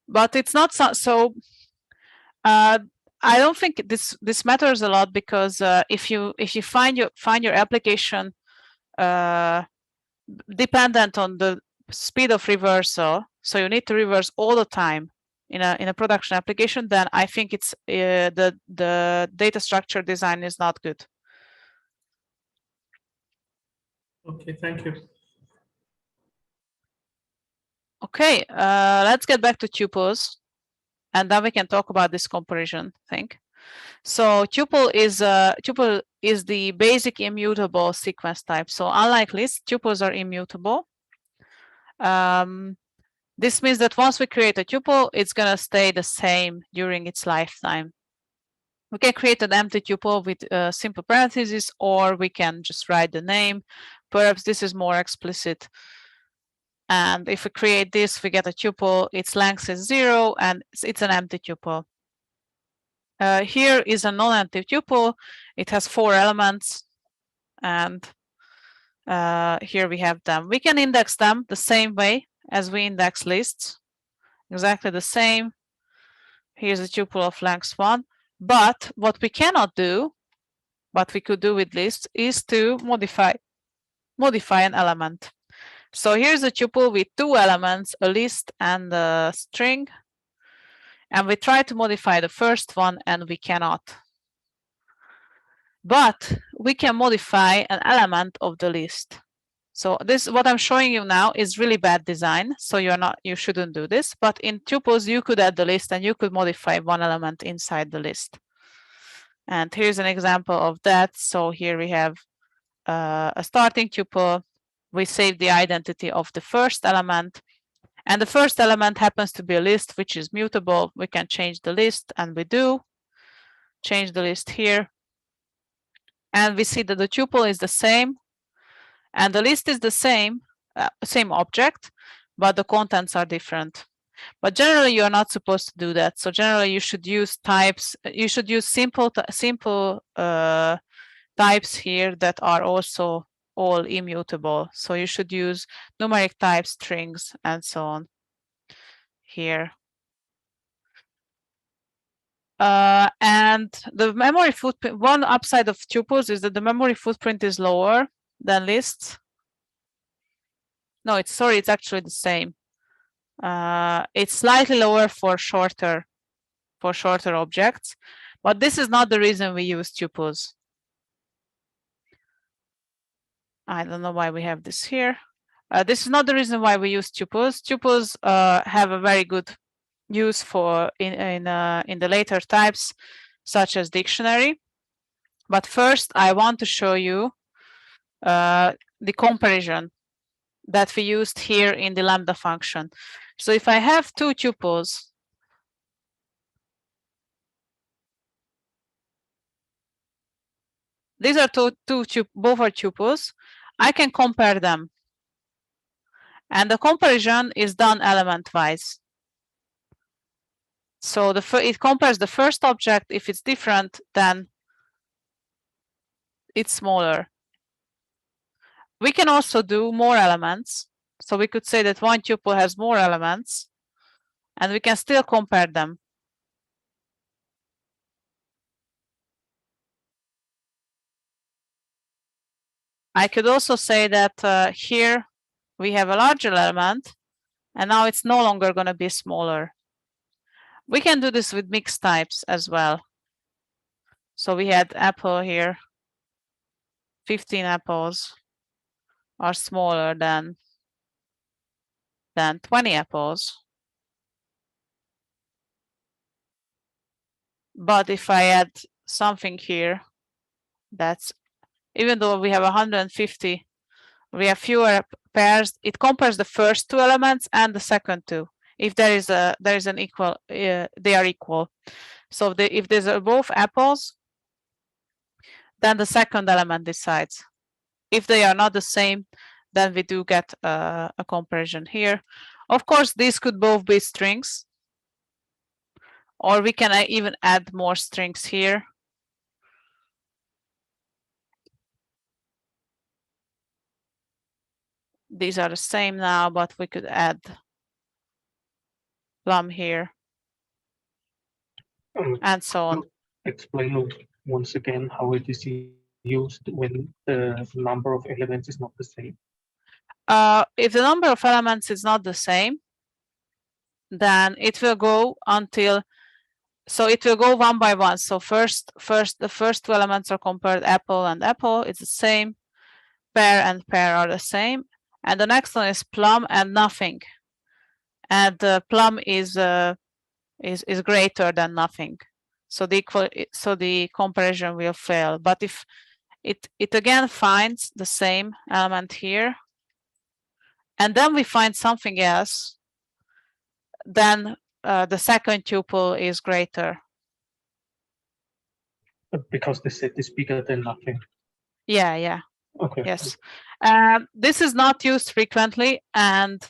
But it's not so I don't think this matters a lot, because if you find your application dependent on the speed of reversal, so you need to reverse all the time in a production application, then I think it's the data structure design is not good. Okay, thank you. Okay, let's get back to tuples, and then we can talk about this comparison thing. So tuple is the basic immutable sequence type. So unlike lists, tuples are immutable. This means that once we create a tuple, it's going to stay the same during its lifetime. We can create an empty tuple with simple parentheses, or we can just write the name. Perhaps this is more explicit. And if we create this, we get a tuple, its length is 0, and it's an empty tuple. Here is a non-empty tuple. It has 4 elements, and here we have them. We can index them the same way as we index lists, exactly the same. Here's a tuple of length 1. But what we cannot do, what we could do with lists, is to modify an element. So here's a tuple with 2 elements, a list and a string. And we try to modify the first one, and we cannot. But we can modify an element of the list. So this, what I'm showing you now, is really bad design. So you shouldn't do this. But in tuples, you could add the list, and you could modify one element inside the list. And here's an example of that. So here we have a starting tuple. We save the identity of the first element. And the first element happens to be a list, which is mutable. We can change the list, and we do. Change the list here. And we see that the tuple is the same. And the list is the same object, but the contents are different. But generally, you are not supposed to do that. So generally, you should use types. You should use simple types here that are also all immutable. So you should use numeric types, strings, and so on here. And the memory footprint, one upside of tuples is that the memory footprint is lower than lists. No, it's actually the same. It's slightly lower for shorter objects, but this is not the reason we use tuples. I don't know why we have this here. This is not the reason why we use tuples. Tuples have a very good use for in the later types, such as dictionary. But first, I want to show you the comparison that we used here in the lambda function. So if I have 2 tuples, these are both are tuples. I can compare them, and the comparison is done element-wise. So it compares the first object. If it's different, then it's smaller. We can also do more elements. So we could say that one tuple has more elements, and we can still compare them. I could also say that here we have a larger element, and now it's no longer going to be smaller. We can do this with mixed types as well. So we had apple here. 15 apples are smaller than 20 apples. But if I add something here, that's, even though we have 150, we have fewer pairs, it compares the first 2 elements and the second 2. If there is an equal, they are equal. So if there's both apples, then the second element decides. If they are not the same, then we do get a comparison here. Of course, these could both be strings, or we can even add more strings here. these are the same now, but we could add plum here and so on. Explain once again how it is used when the number of elements is not the same. If the number of elements is not the same, then it will go until, so it will go one by one. So first the first two elements are compared, apple and apple, it's the same. Pear and pear are the same. And the next one is plum and nothing. And plum is greater than nothing. So the comparison will fail. But if it again finds the same element here, and then we find something else, then the second tuple is greater. Because the set is bigger than nothing. Yeah, yeah. Okay. Yes. This is not used frequently, and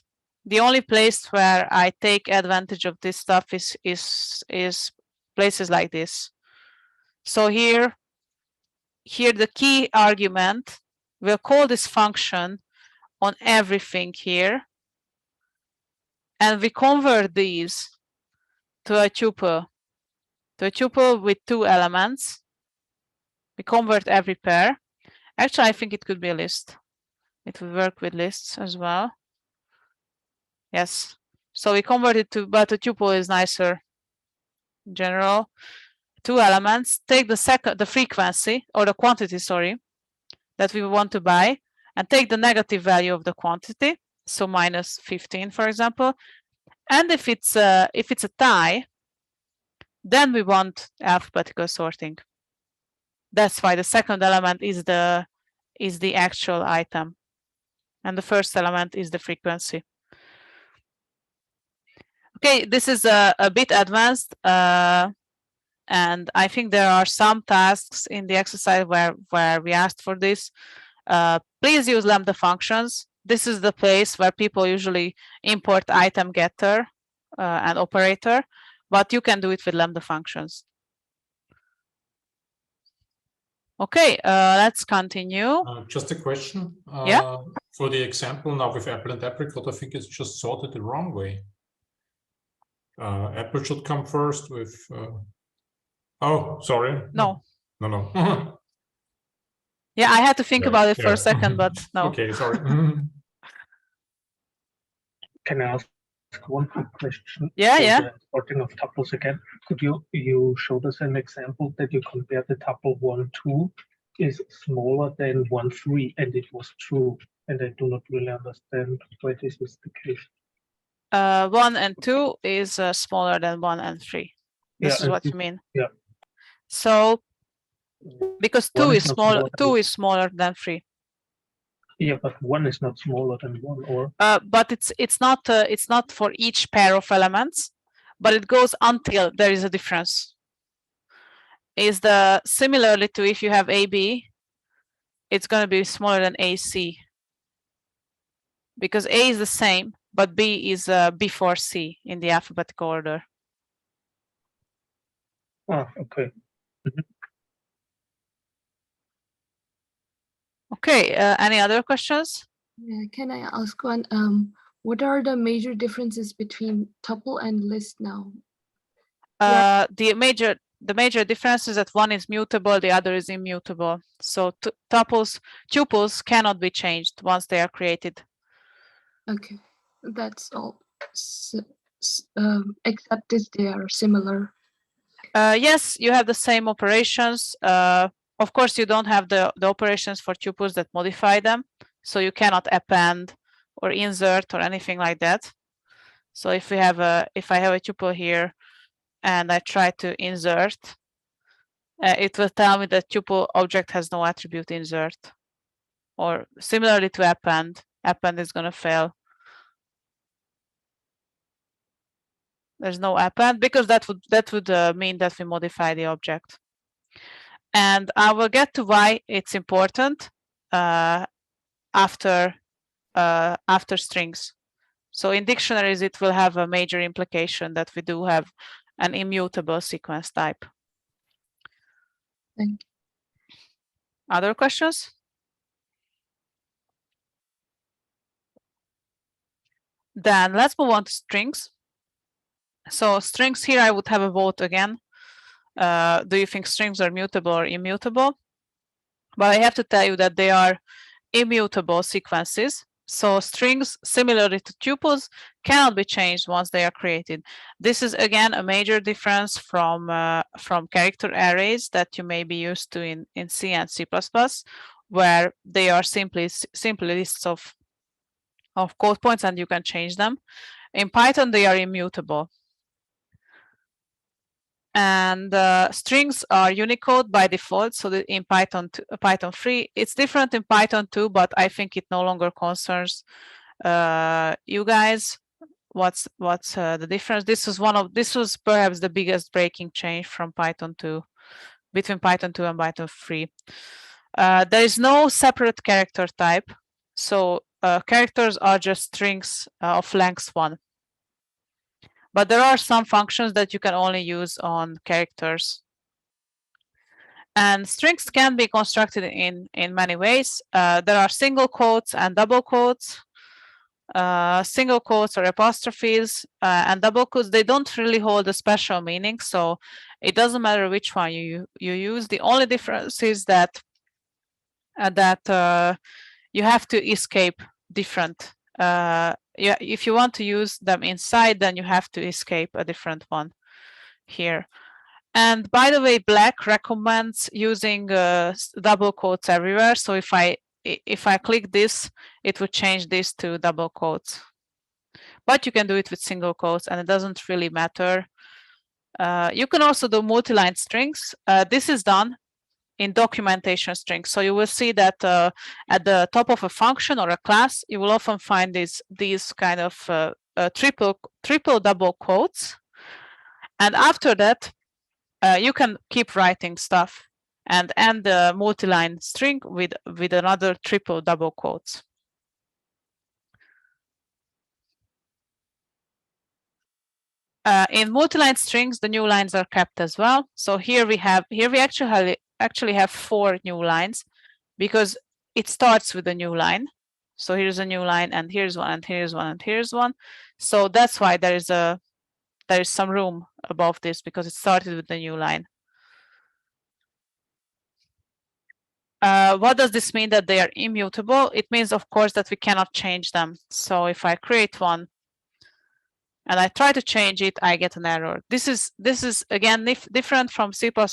the only place where I take advantage of this stuff is places like this. So here the key argument, we'll call this function on everything here, and we convert these to a tuple with two elements. We convert every pair. Actually, I think it could be a list. It will work with lists as well. Yes. So we convert it to, but a tuple is nicer in general. Two elements. Take the frequency or the quantity, sorry, that we want to buy, and take the negative value of the quantity. So minus 15, for example. And if it's a tie, then we want alphabetical sorting. That's why the second element is the actual item, and the first element is the frequency. Okay, this is a bit advanced, and I think there are some tasks in the exercise where we asked for this. Please use lambda functions. This is the place where people usually import item getter and operator, but you can do it with lambda functions. Okay, let's continue. Just a question. Yeah. For the example now with apple and apricot, I think it's just sorted the wrong way. Apple should come first with. Oh, sorry. No. No. Yeah, I had to think Yeah, about it for yeah. a second, but no. Okay, sorry. Can I ask one quick question? Yeah, For yeah. the sorting of tuples again. Could you showed us an example that you compare the tuple 1, 2 is smaller than 1, 3, and it was true. And I do not really understand why this is the case. 1 and 2 is smaller than 1 and 3. This is what you mean. Yeah. So because 2 One is is not smaller, smaller 2 is smaller than 3. Yeah, but 1 is not smaller than 1, or But it's not for each pair of elements, but it goes until there is a difference. Is the similarly to if you have AB, it's going to be smaller than AC, because A is the same, but B is before C in the alphabetical order. okay. Okay, any other questions? Yeah, can I ask one? What are the major differences between tuple and list now? The major difference is that one is mutable, the other is immutable. So tuples cannot be changed once they are created. Okay, that's all. Except as they are similar. Yes, you have the same operations. Of course, you don't have the operations for tuples that modify them. So you cannot append or insert or anything like that. So if I have a tuple here and I try to insert, it will tell me that tuple object has no attribute insert. Or similarly to append is going to fail. There's no append because that would mean that we modify the object. And I will get to why it's important after strings. So in dictionaries, it will have a major implication that we do have an immutable sequence type. Thank you. Other questions? Then let's move on to strings. So strings here, I would have a vote again. Do you think strings are mutable or immutable? But I have to tell you that they are immutable sequences. So strings, similarly to tuples, cannot be changed once they are created. This is again a major difference from character arrays that you may be used to in C and C++, where they are simply lists of code points and you can change them. In Python, they are immutable. And strings are Unicode by default. So in Python 3, it's different in Python 2, but I think it no longer concerns you guys. What's the difference? This was perhaps the biggest breaking change from Python 2, between Python 2 and Python 3. There is no separate character type. So characters are just strings of length 1. But there are some functions that you can only use on characters. And strings can be constructed in many ways. There are single quotes and double quotes. Single quotes or apostrophes and double quotes, they don't really hold a special meaning. So it doesn't matter which one you use. The only difference is that you have to escape different. If you want to use them inside, then you have to escape a different one here. And by the way, Black recommends using double quotes everywhere. So if I click this, it would change this to double quotes. But you can do it with single quotes, and it doesn't really matter. You can also do multi-line strings. This is done in documentation strings. So you will see that at the top of a function or a class, you will often find these kind of triple double quotes. And after that, you can keep writing stuff and end the multi-line string with another triple double quotes. In multi-line strings, the new lines are kept as well. So here we actually have 4 new lines because it starts with a new line. So here's a new line, and here's one, and here's one, and here's one. So that's why there is some room above this, because it started with the new line. What does this mean that they are immutable? It means, of course, that we cannot change them. So if I create one and I try to change it, I get an error. This is again different from C++'s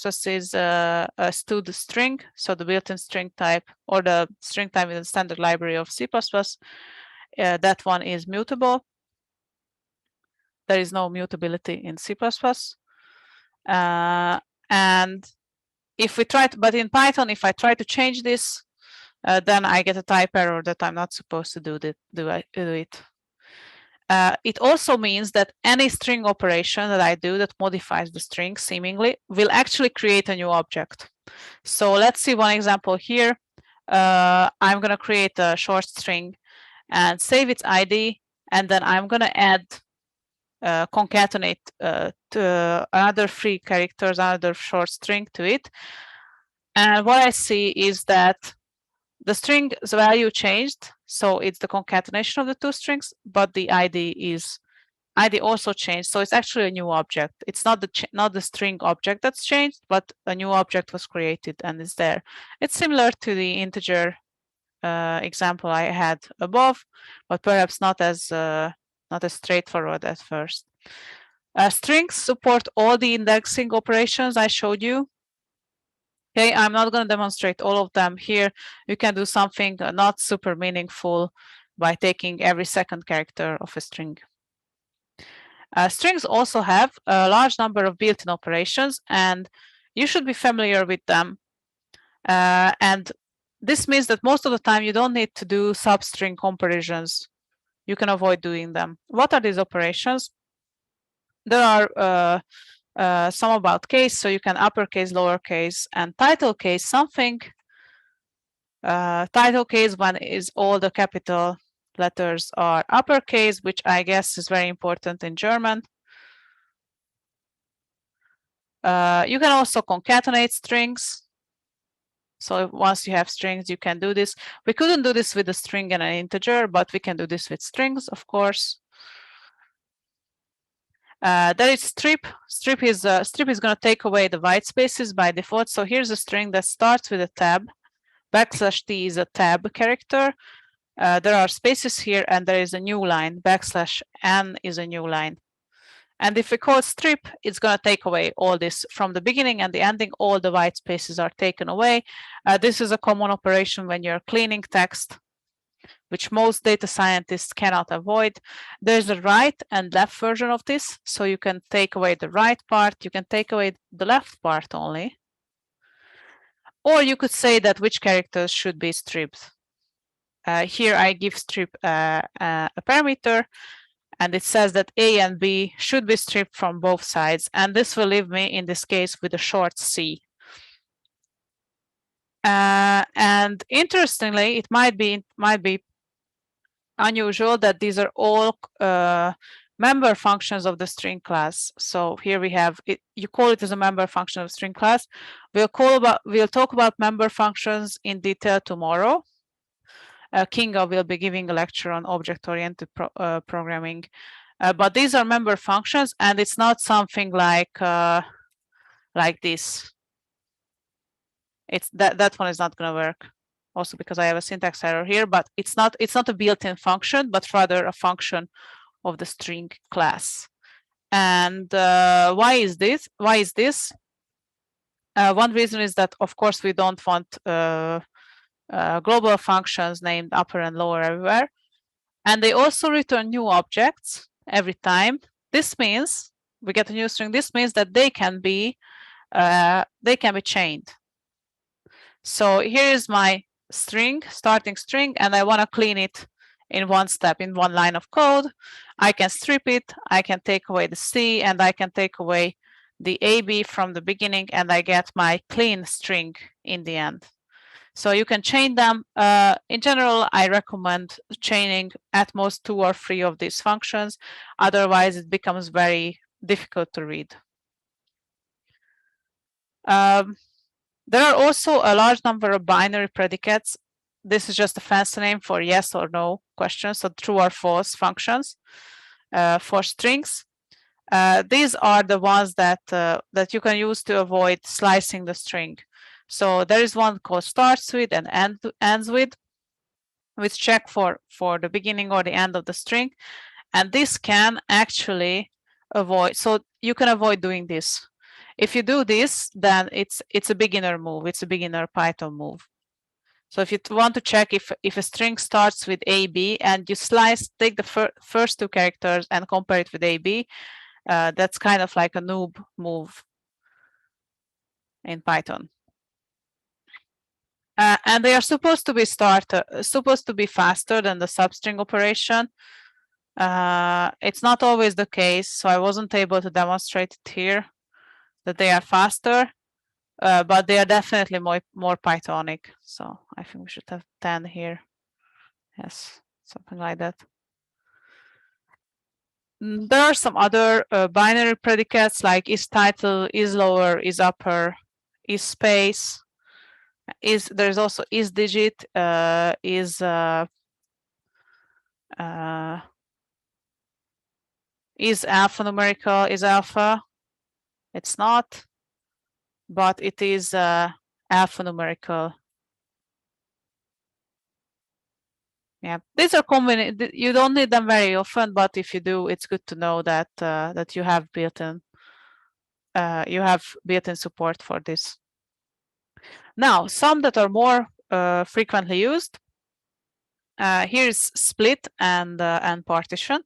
stud string, so the built-in string type, or the string type in the standard library of C++. That one is mutable. There is no mutability in C++. And if we try to, but in Python, if I try to change this, then I get a type error that I'm not supposed to do it. It also means that any string operation that I do that modifies the string seemingly will actually create a new object. So let's see one example here. I'm going to create a short string and save its ID, and then I'm going to add concatenate to another 3 characters, another short string to it. And what I see is that the string's value changed, so it's the concatenation of the 2 strings, but the ID also changed, so it's actually a new object. It's not the string object that's changed, but a new object was created and is there. It's similar to the integer example I had above, but perhaps not as straightforward at first. Strings support all the indexing operations I showed you. Okay, I'm not going to demonstrate all of them here. You can do something not super meaningful by taking every second character of a string. Strings also have a large number of built-in operations, and you should be familiar with them. And this means that most of the time you don't need to do substring comparisons. You can avoid doing them. What are these operations? There are some about case, so you can uppercase, lowercase, and title case something. Title case when is all the capital letters are uppercase, which I guess is very important in German. You can also concatenate strings. So once you have strings, you can do this. We couldn't do this with a string and an integer, but we can do this with strings, of course. There is strip. Strip is going to take away the white spaces by default. So here's a string that starts with a tab. \t is a tab character. There are spaces here, and there is a new line. \n is a new line. And if we call strip, it's going to take away all this from the beginning and the ending. All the white spaces are taken away. This is a common operation when you're cleaning text, which most data scientists cannot avoid. There's a right and left version of this. So you can take away the right part. You can take away the left part only. Or you could say that which characters should be stripped. Here I give strip a parameter. And it says that A and B should be stripped from both sides. And this will leave me, in this case, with a short C. And interestingly, it might be unusual that these are all member functions of the string class. So here we have it. You call it as a member function of string class. We'll talk about member functions in detail tomorrow. Kinga will be giving a lecture on object-oriented programming, but these are member functions, and it's not something like this. It's that one is not going to work. Also because I have a syntax error here, but it's not a built-in function, but rather a function of the string class. And why is this? One reason is that, of course, we don't want global functions named upper and lower everywhere, and they also return new objects every time. This means we get a new string. This means that they can be chained. So here is my string, starting string, and I want to clean it in one step, in one line of code. I can strip it. I can take away the C, and I can take away the AB from the beginning, and I get my clean string in the end. So you can chain them. In general, I recommend chaining at most 2 or 3 of these functions. Otherwise, it becomes very difficult to read. There are also a large number of binary predicates. This is just a fancy name for yes or no questions, so true or false functions for strings. These are the ones that you can use to avoid slicing the string. So there is one called starts with and ends with, which check for the beginning or the end of the string. And this can actually avoid, so you can avoid doing this. If you do this, then it's a beginner move. It's a beginner Python move. So if you want to check if a string starts with AB and you take the first 2 characters and compare it with AB, that's kind of like a noob move in Python. And they are supposed to be faster than the substring operation. It's not always the case, so I wasn't able to demonstrate it here that they are faster, but they are definitely more Pythonic. So I think we should have 10 here. Yes, something like that. There are some other binary predicates like is title, is lower, is upper, is space. There's also is digit, is alphanumerical, is alpha. It's not, but it is alphanumerical. Yeah, these are common. You don't need them very often, but if you do, it's good to know that that you have built-in support for this. Now, some that are more frequently used. Here's split and partition.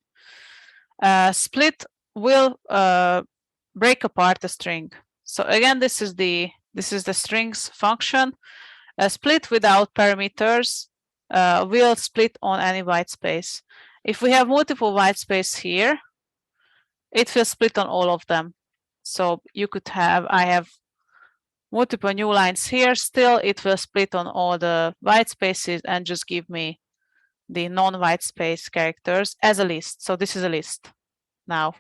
Split will break apart the string. So again, this is the strings function. Split without parameters will split on any white space. If we have multiple white space here, it will split on all of them. So you could have, I have multiple new lines here, still it will split on all the white spaces and just give me the non-white space characters as a list. So this is a list now.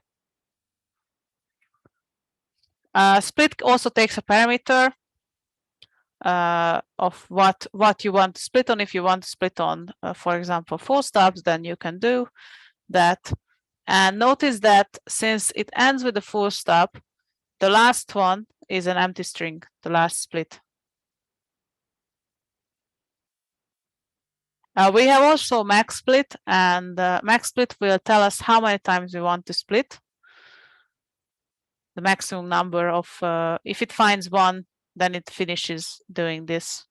Split also takes a parameter of what you want to split on. If you want to split on, for example, full stops, then you can do that. And notice that since it ends with a full stop, the last one is an empty string, the last split. We have also max split, and max split will tell us how many times we want to split. The maximum number of, if it finds one, then it finishes doing this.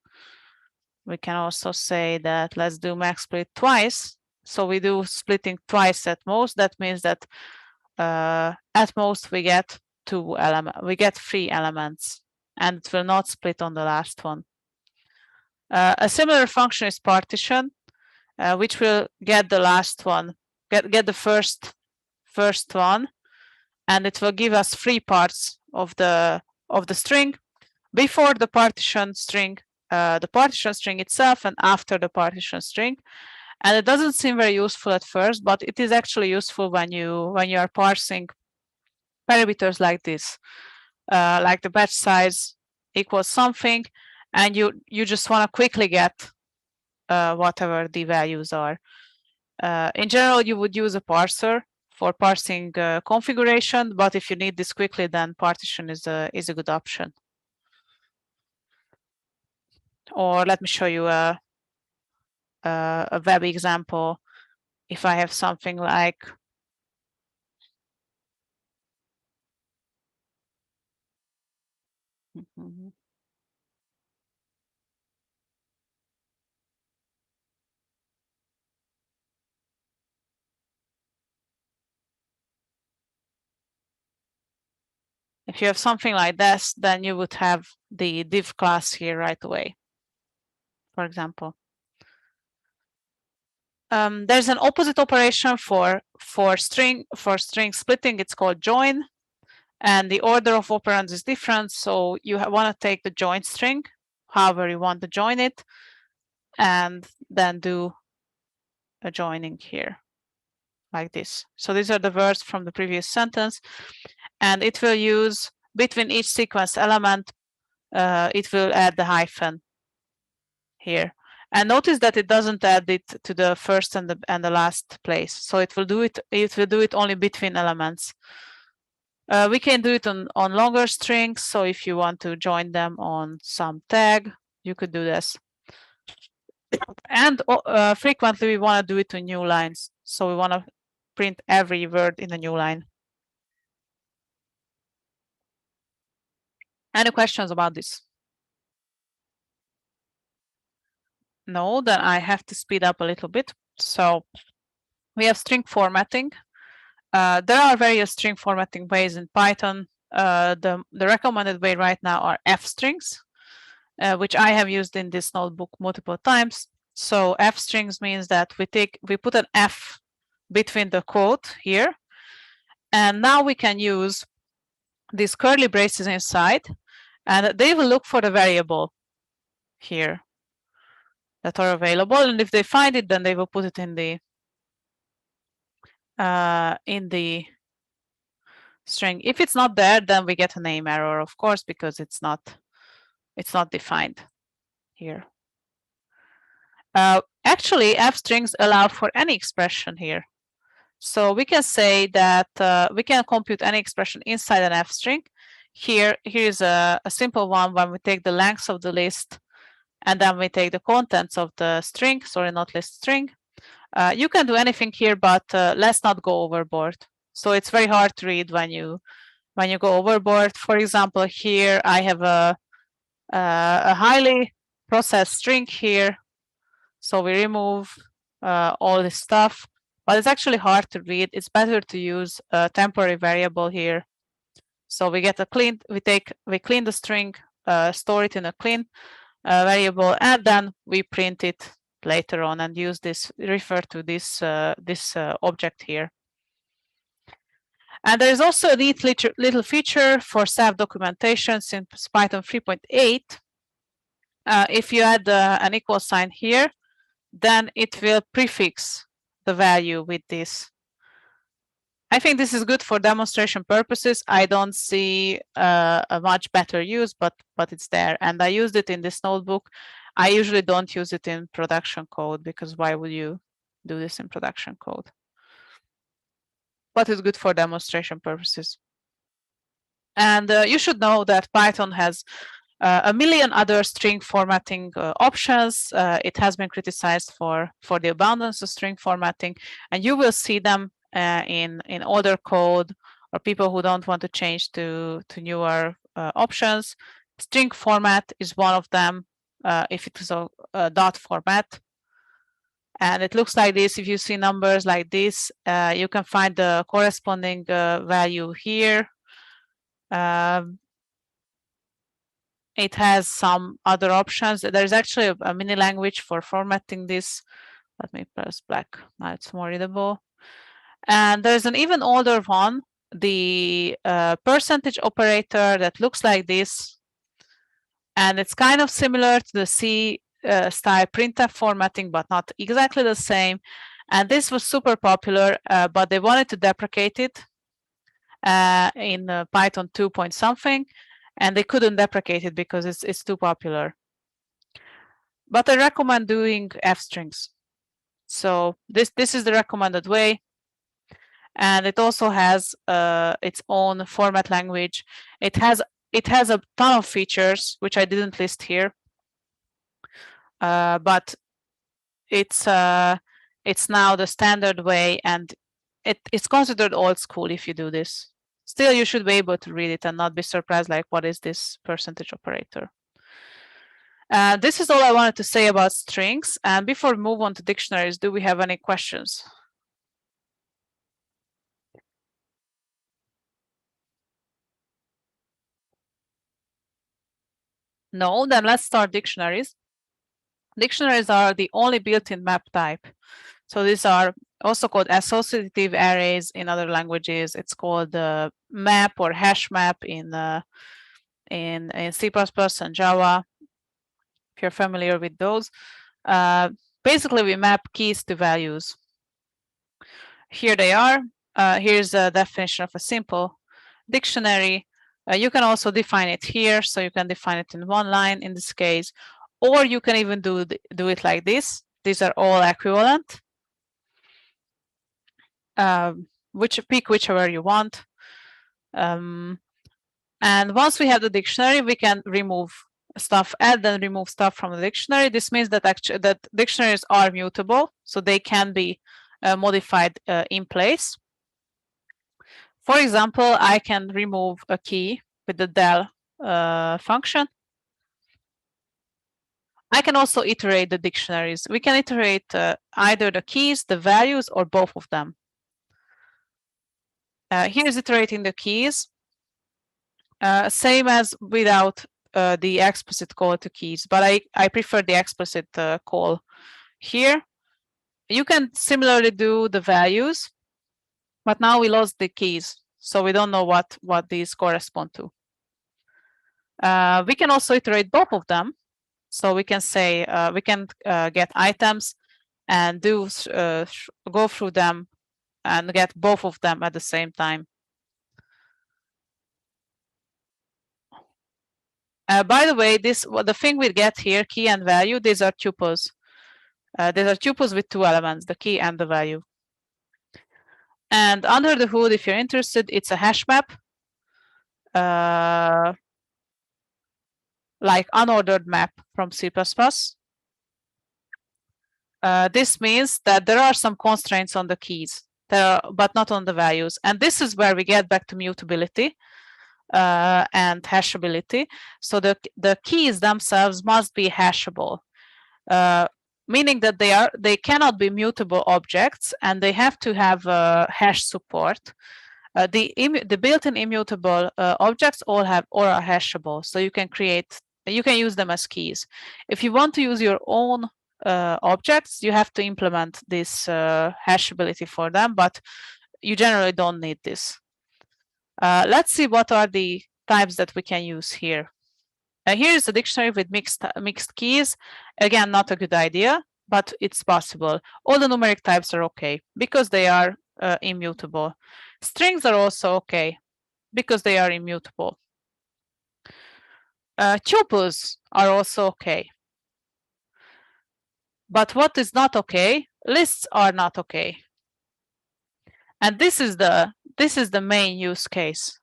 We can also say that let's do max split twice. So we do splitting twice at most. That means that at most we get 3 elements, and it will not split on the last one. A similar function is partition, which will get the last one, get the first one, and it will give us 3 parts of the string before the partition string itself, and after the partition string. And it doesn't seem very useful at first, but it is actually useful when you are parsing parameters like this, like the batch size equals something, and you just want to quickly get whatever the values are. In general, you would use a parser for parsing configuration, but if you need this quickly, then partition is a good option. Or let me show you a web example. If I have something like if you have something like this, then you would have the div class here right away, for example. There's an opposite operation for string splitting. It's called join, and the order of operands is different. So you want to take the join string, however you want to join it, and then do a joining here, like this. So these are the words from the previous sentence, and it will use between each sequence element. It will add the hyphen here. And notice that it doesn't add it to the first and the last place. So it will do it. It will do it only between elements. We can do it on longer strings. So if you want to join them on some tag, you could do this. And frequently we want to do it to new lines. So we want to print every word in a new line. Any questions about this? No, then I have to speed up a little bit. So we have string formatting. There are various string formatting ways in Python. The recommended way right now are F strings, which I have used in this notebook multiple times. So F strings means that we put an F between the quote here, and now we can use these curly braces inside, and they will look for the variable here that are available, and if they find it, then they will put it in the string. If it's not there, then we get a name error, of course, because it's not defined here. Actually, F strings allow for any expression here. So we can say that we can compute any expression inside an F string. Here's a simple one when we take the length of the list and then we take the contents of the string, sorry, not list string. You can do anything here, but let's not go overboard. So it's very hard to read when you go overboard. For example, here I have a highly processed string here. So we remove all this stuff, but it's actually hard to read. It's better to use a temporary variable here. So we get a clean, we clean the string, store it in a clean variable, and then we print it later on and use this, refer to this object here. And there's also a neat little feature for self-documentation since Python 3.8. If you add an equal sign here, then it will prefix the value with this. I think this is good for demonstration purposes. I don't see a much better use, but it's there. And I used it in this notebook. I usually don't use it in production code because why would you do this in production code? but it's good for demonstration purposes. And you should know that Python has a million other string formatting options. It has been criticized for the abundance of string formatting, and you will see them in older code or people who don't want to change to newer options. String format is one of them if it is a dot format. And it looks like this. If you see numbers like this, you can find the corresponding value here. It has some other options. There's actually a mini language for formatting this. Let me press black. Now it's more readable. And there's an even older one, the percentage operator that looks like this. And it's kind of similar to the C style printf formatting, but not exactly the same. And this was super popular, but they wanted to deprecate it in Python 2 point something, and they couldn't deprecate it because it's too popular. But I recommend doing f strings. So this is the recommended way. And it also has its own format language. It has a ton of features which I didn't list here, but it's now the standard way, and it's considered old school if you do this. Still, you should be able to read it and not be surprised, like, what is this percentage operator? This is all I wanted to say about strings. And before we move on to dictionaries, do we have any questions? No, then let's start dictionaries. Dictionaries are the only built-in map type. So these are also called associative arrays in other languages. It's called map or hash map in C++ and Java, if you're familiar with those. Basically, we map keys to values. Here they are. Here's a definition of a simple dictionary. You can also define it here, so you can define it in one line in this case, or you can even do it like this. These are all equivalent. Pick whichever you want. And once we have the dictionary, we can remove stuff, add and remove stuff from the dictionary. This means that that dictionaries are mutable, so they can be modified in place. For example, I can remove a key with the del function. I can also iterate the dictionaries. We can iterate either the keys, the values, or both of them. Here's iterating the keys. Same as without the explicit call to keys, but I prefer the explicit call here. You can similarly do the values, but now we lost the keys, so we don't know what these correspond to. We can also iterate both of them. So we can say we can get items and go through them and get both of them at the same time. By the way, the thing we get here, key and value, these are tuples. These are tuples with two elements, the key and the value. And under the hood, if you're interested, it's a hash map, like unordered map from C++. This means that there are some constraints on the keys, but not on the values. And this is where we get back to mutability and hashability. So the keys themselves must be hashable, meaning that they cannot be mutable objects, and they have to have hash support. The built-in immutable objects all are hashable, so you can use them as keys. If you want to use your own objects, you have to implement this hashability for them, but you generally don't need this. Let's see what are the types that we can use here. Here is a dictionary with mixed keys. Again, not a good idea, but it's possible. All the numeric types are okay because they are immutable. Strings are also okay because they are immutable. Tuples are also okay. But what is not okay? Lists are not okay. And this is the main use case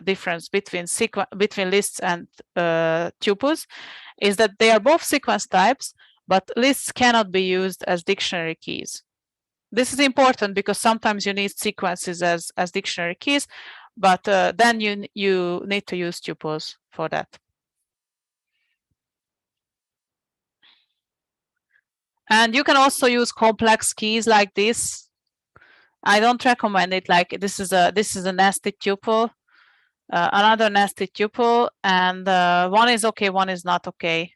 difference between lists and tuples, is that they are both sequence types, but lists cannot be used as dictionary keys. This is important because sometimes you need sequences as dictionary keys, but then you need to use tuples for that. And you can also use complex keys like this. I don't recommend it. Like this is a nested tuple, another nested tuple, and one is okay, one is not okay,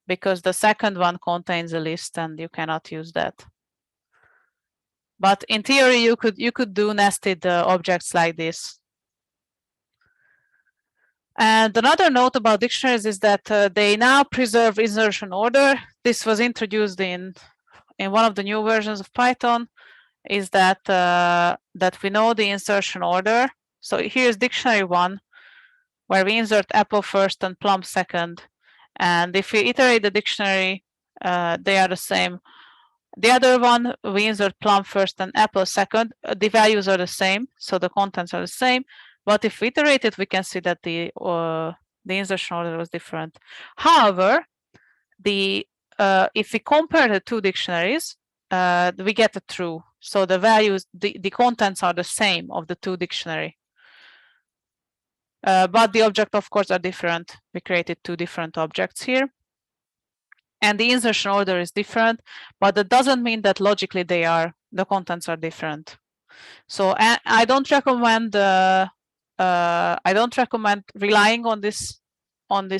because the second one contains a list, and you cannot use that. But in theory, you could do nested objects like this. And another note about dictionaries is that they now preserve insertion order. This was introduced in one of the new versions of Python. Is that that we know the insertion order. So here's dictionary 1, where we insert apple first and plum second. And if we iterate the dictionary, they are the same. The other one, we insert plum first and apple second. The values are the same, so the contents are the same. But if we iterate it, we can see that the insertion order was different. However, if we compare the two dictionaries, we get a true. So the values, the contents are the same of the two dictionary. But the object, of course, are different. We created two different objects here. And the insertion order is different, but that doesn't mean that logically the contents are different. So I don't recommend relying on this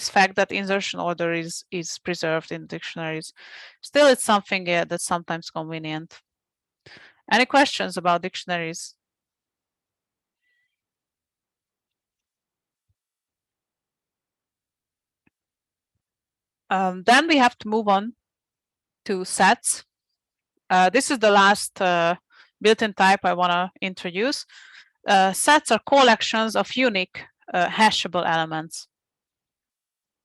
fact that insertion order is preserved in dictionaries. Still, it's something that's sometimes convenient. Any questions about dictionaries? Then we have to move on to sets. This is the last built-in type I want to introduce. Sets are collections of unique hashable elements.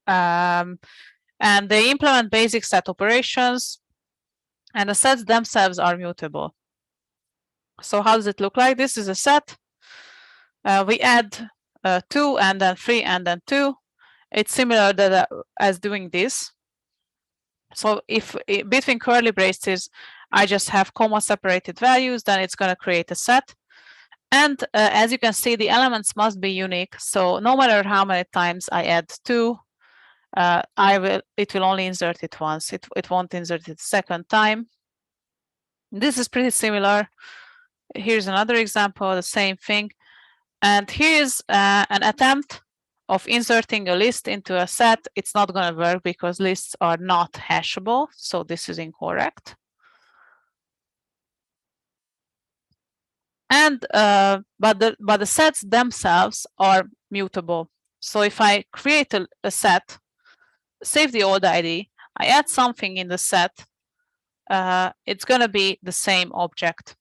And they implement basic set operations, and the sets themselves are mutable. So how does it look like? This is a set. We add 2 and then 3 and then 2. It's similar as doing this. So if between curly braces, I just have comma separated values, then it's going to create a set. And as you can see, the elements must be unique. So no matter how many times I add 2, it will only insert it once. It won't insert it a second time. This is pretty similar. Here's another example, the same thing. And here's an attempt of inserting a list into a set. It's not going to work because lists are not hashable. So this is incorrect. And but the sets themselves are mutable. So if I create a set, save the old ID, I add something in the set, it's going to be the same object.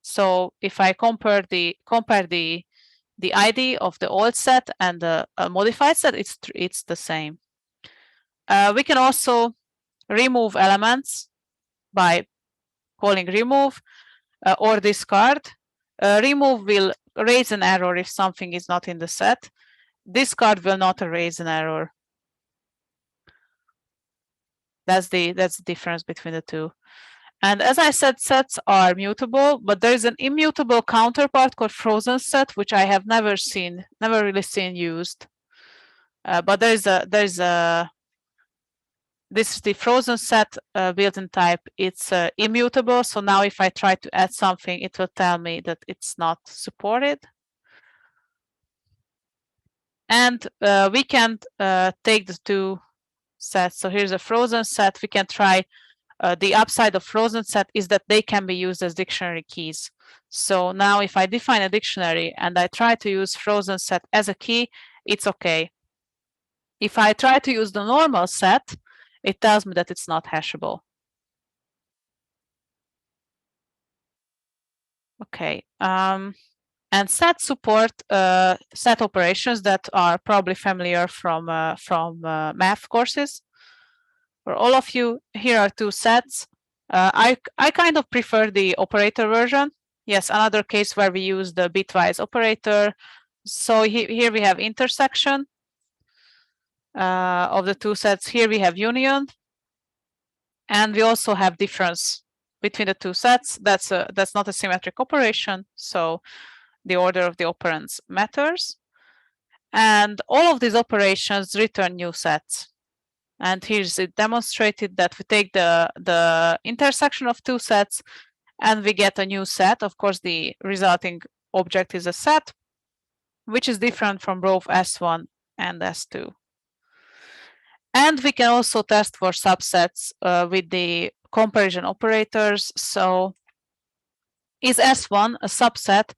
So if I compare the ID of the old set and the modified set, it's the same. We can also remove elements by calling remove or discard. Remove will raise an error if something is not in the set. Discard will not erase an error. That's the difference between the two. And as I said, sets are mutable, but there is an immutable counterpart called frozen set, which I have never really seen used. But this is the frozen set built-in type. It's immutable. So now if I try to add something, it will tell me that it's not supported. And we can take the two sets. So here's a frozen set. We can try. The upside of frozen set is that they can be used as dictionary keys. So now if I define a dictionary and I try to use frozen set as a key, it's okay. If I try to use the normal set, it tells me that it's not hashable. Okay. And sets support set operations that are probably familiar from math courses. For all of you, here are two sets. I kind of prefer the operator version. Yes, another case where we use the bitwise operator. So here we have intersection of the two sets. Here we have union, and we also have difference between the two sets. That's not a symmetric operation, so the order of the operands matters. And all of these operations return new sets. And here's it demonstrated that we take the intersection of two sets and we get a new set. Of course, the resulting object is a set, which is different from both S1 and S2. And we can also test for subsets with the comparison operators. So is S1 a subset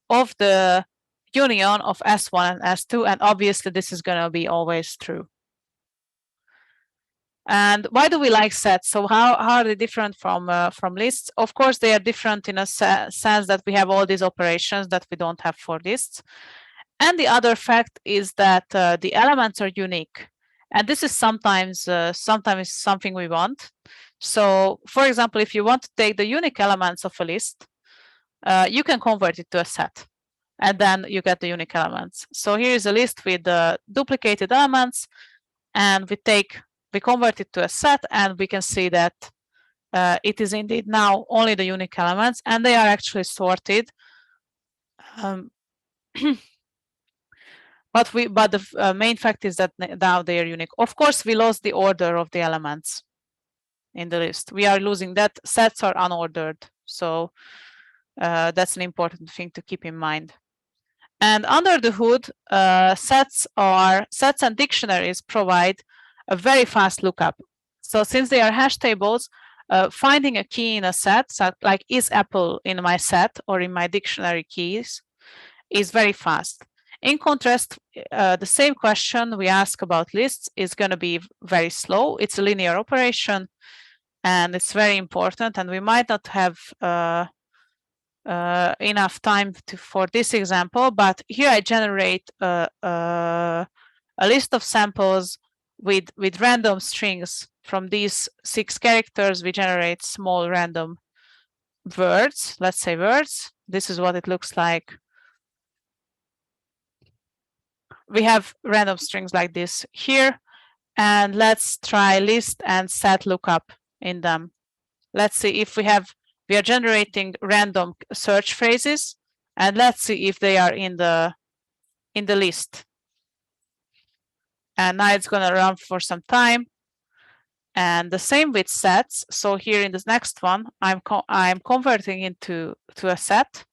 of the union of S1 and S2? And obviously this is going to be always true. And why do we like sets? So how are they different from lists? Of course, they are different in a sense that we have all these operations that we don't have for lists. And the other fact is that the elements are unique. And this is sometimes something we want. So for example, if you want to take the unique elements of a list, you can convert it to a set. And then you get the unique elements. So here is a list with duplicated elements. And we convert it to a set, and we can see that it is indeed now only the unique elements, and they are actually sorted. But the main fact is that now they are unique. Of course, we lost the order of the elements in the list. We are losing that. Sets are unordered, so that's an important thing to keep in mind. And under the hood, sets and dictionaries provide a very fast lookup. So since they are hash tables, finding a key in a set, so like is apple in my set or in my dictionary keys, is very fast. In contrast, the same question we ask about lists is going to be very slow. It's a linear operation, and it's very important. And we might not have enough time for this example, but here I generate a list of samples with random strings. From these 6 characters, we generate small random words. Let's say words. This is what it looks like. We have random strings like this here, and let's try list and set lookup in them. Let's see if we are generating random search phrases, and let's see if they are in the list. And now it's going to run for some time. And the same with sets. So here in this next one, I'm converting into a set,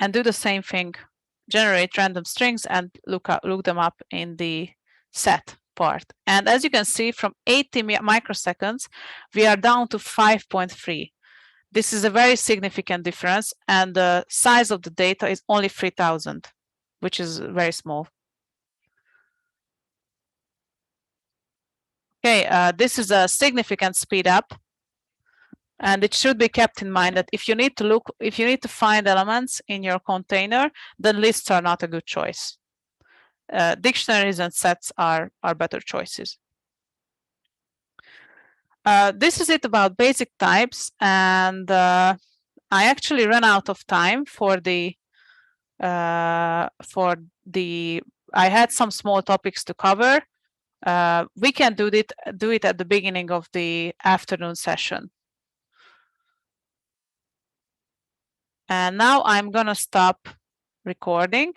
and do the same thing. Generate random strings and look them up in the set part. And as you can see, from 80 microseconds, we are down to 5.3. This is a very significant difference, and the size of the data is only 3,000, which is very small. Okay, this is a significant speed up. And it should be kept in mind that if you need to find elements in your container, then lists are not a good choice. Dictionaries and sets are better choices. This is it about basic types, and I actually ran out of time for the. I had some small topics to cover. We can do it at the beginning of the afternoon session. And now I'm gonna stop recording.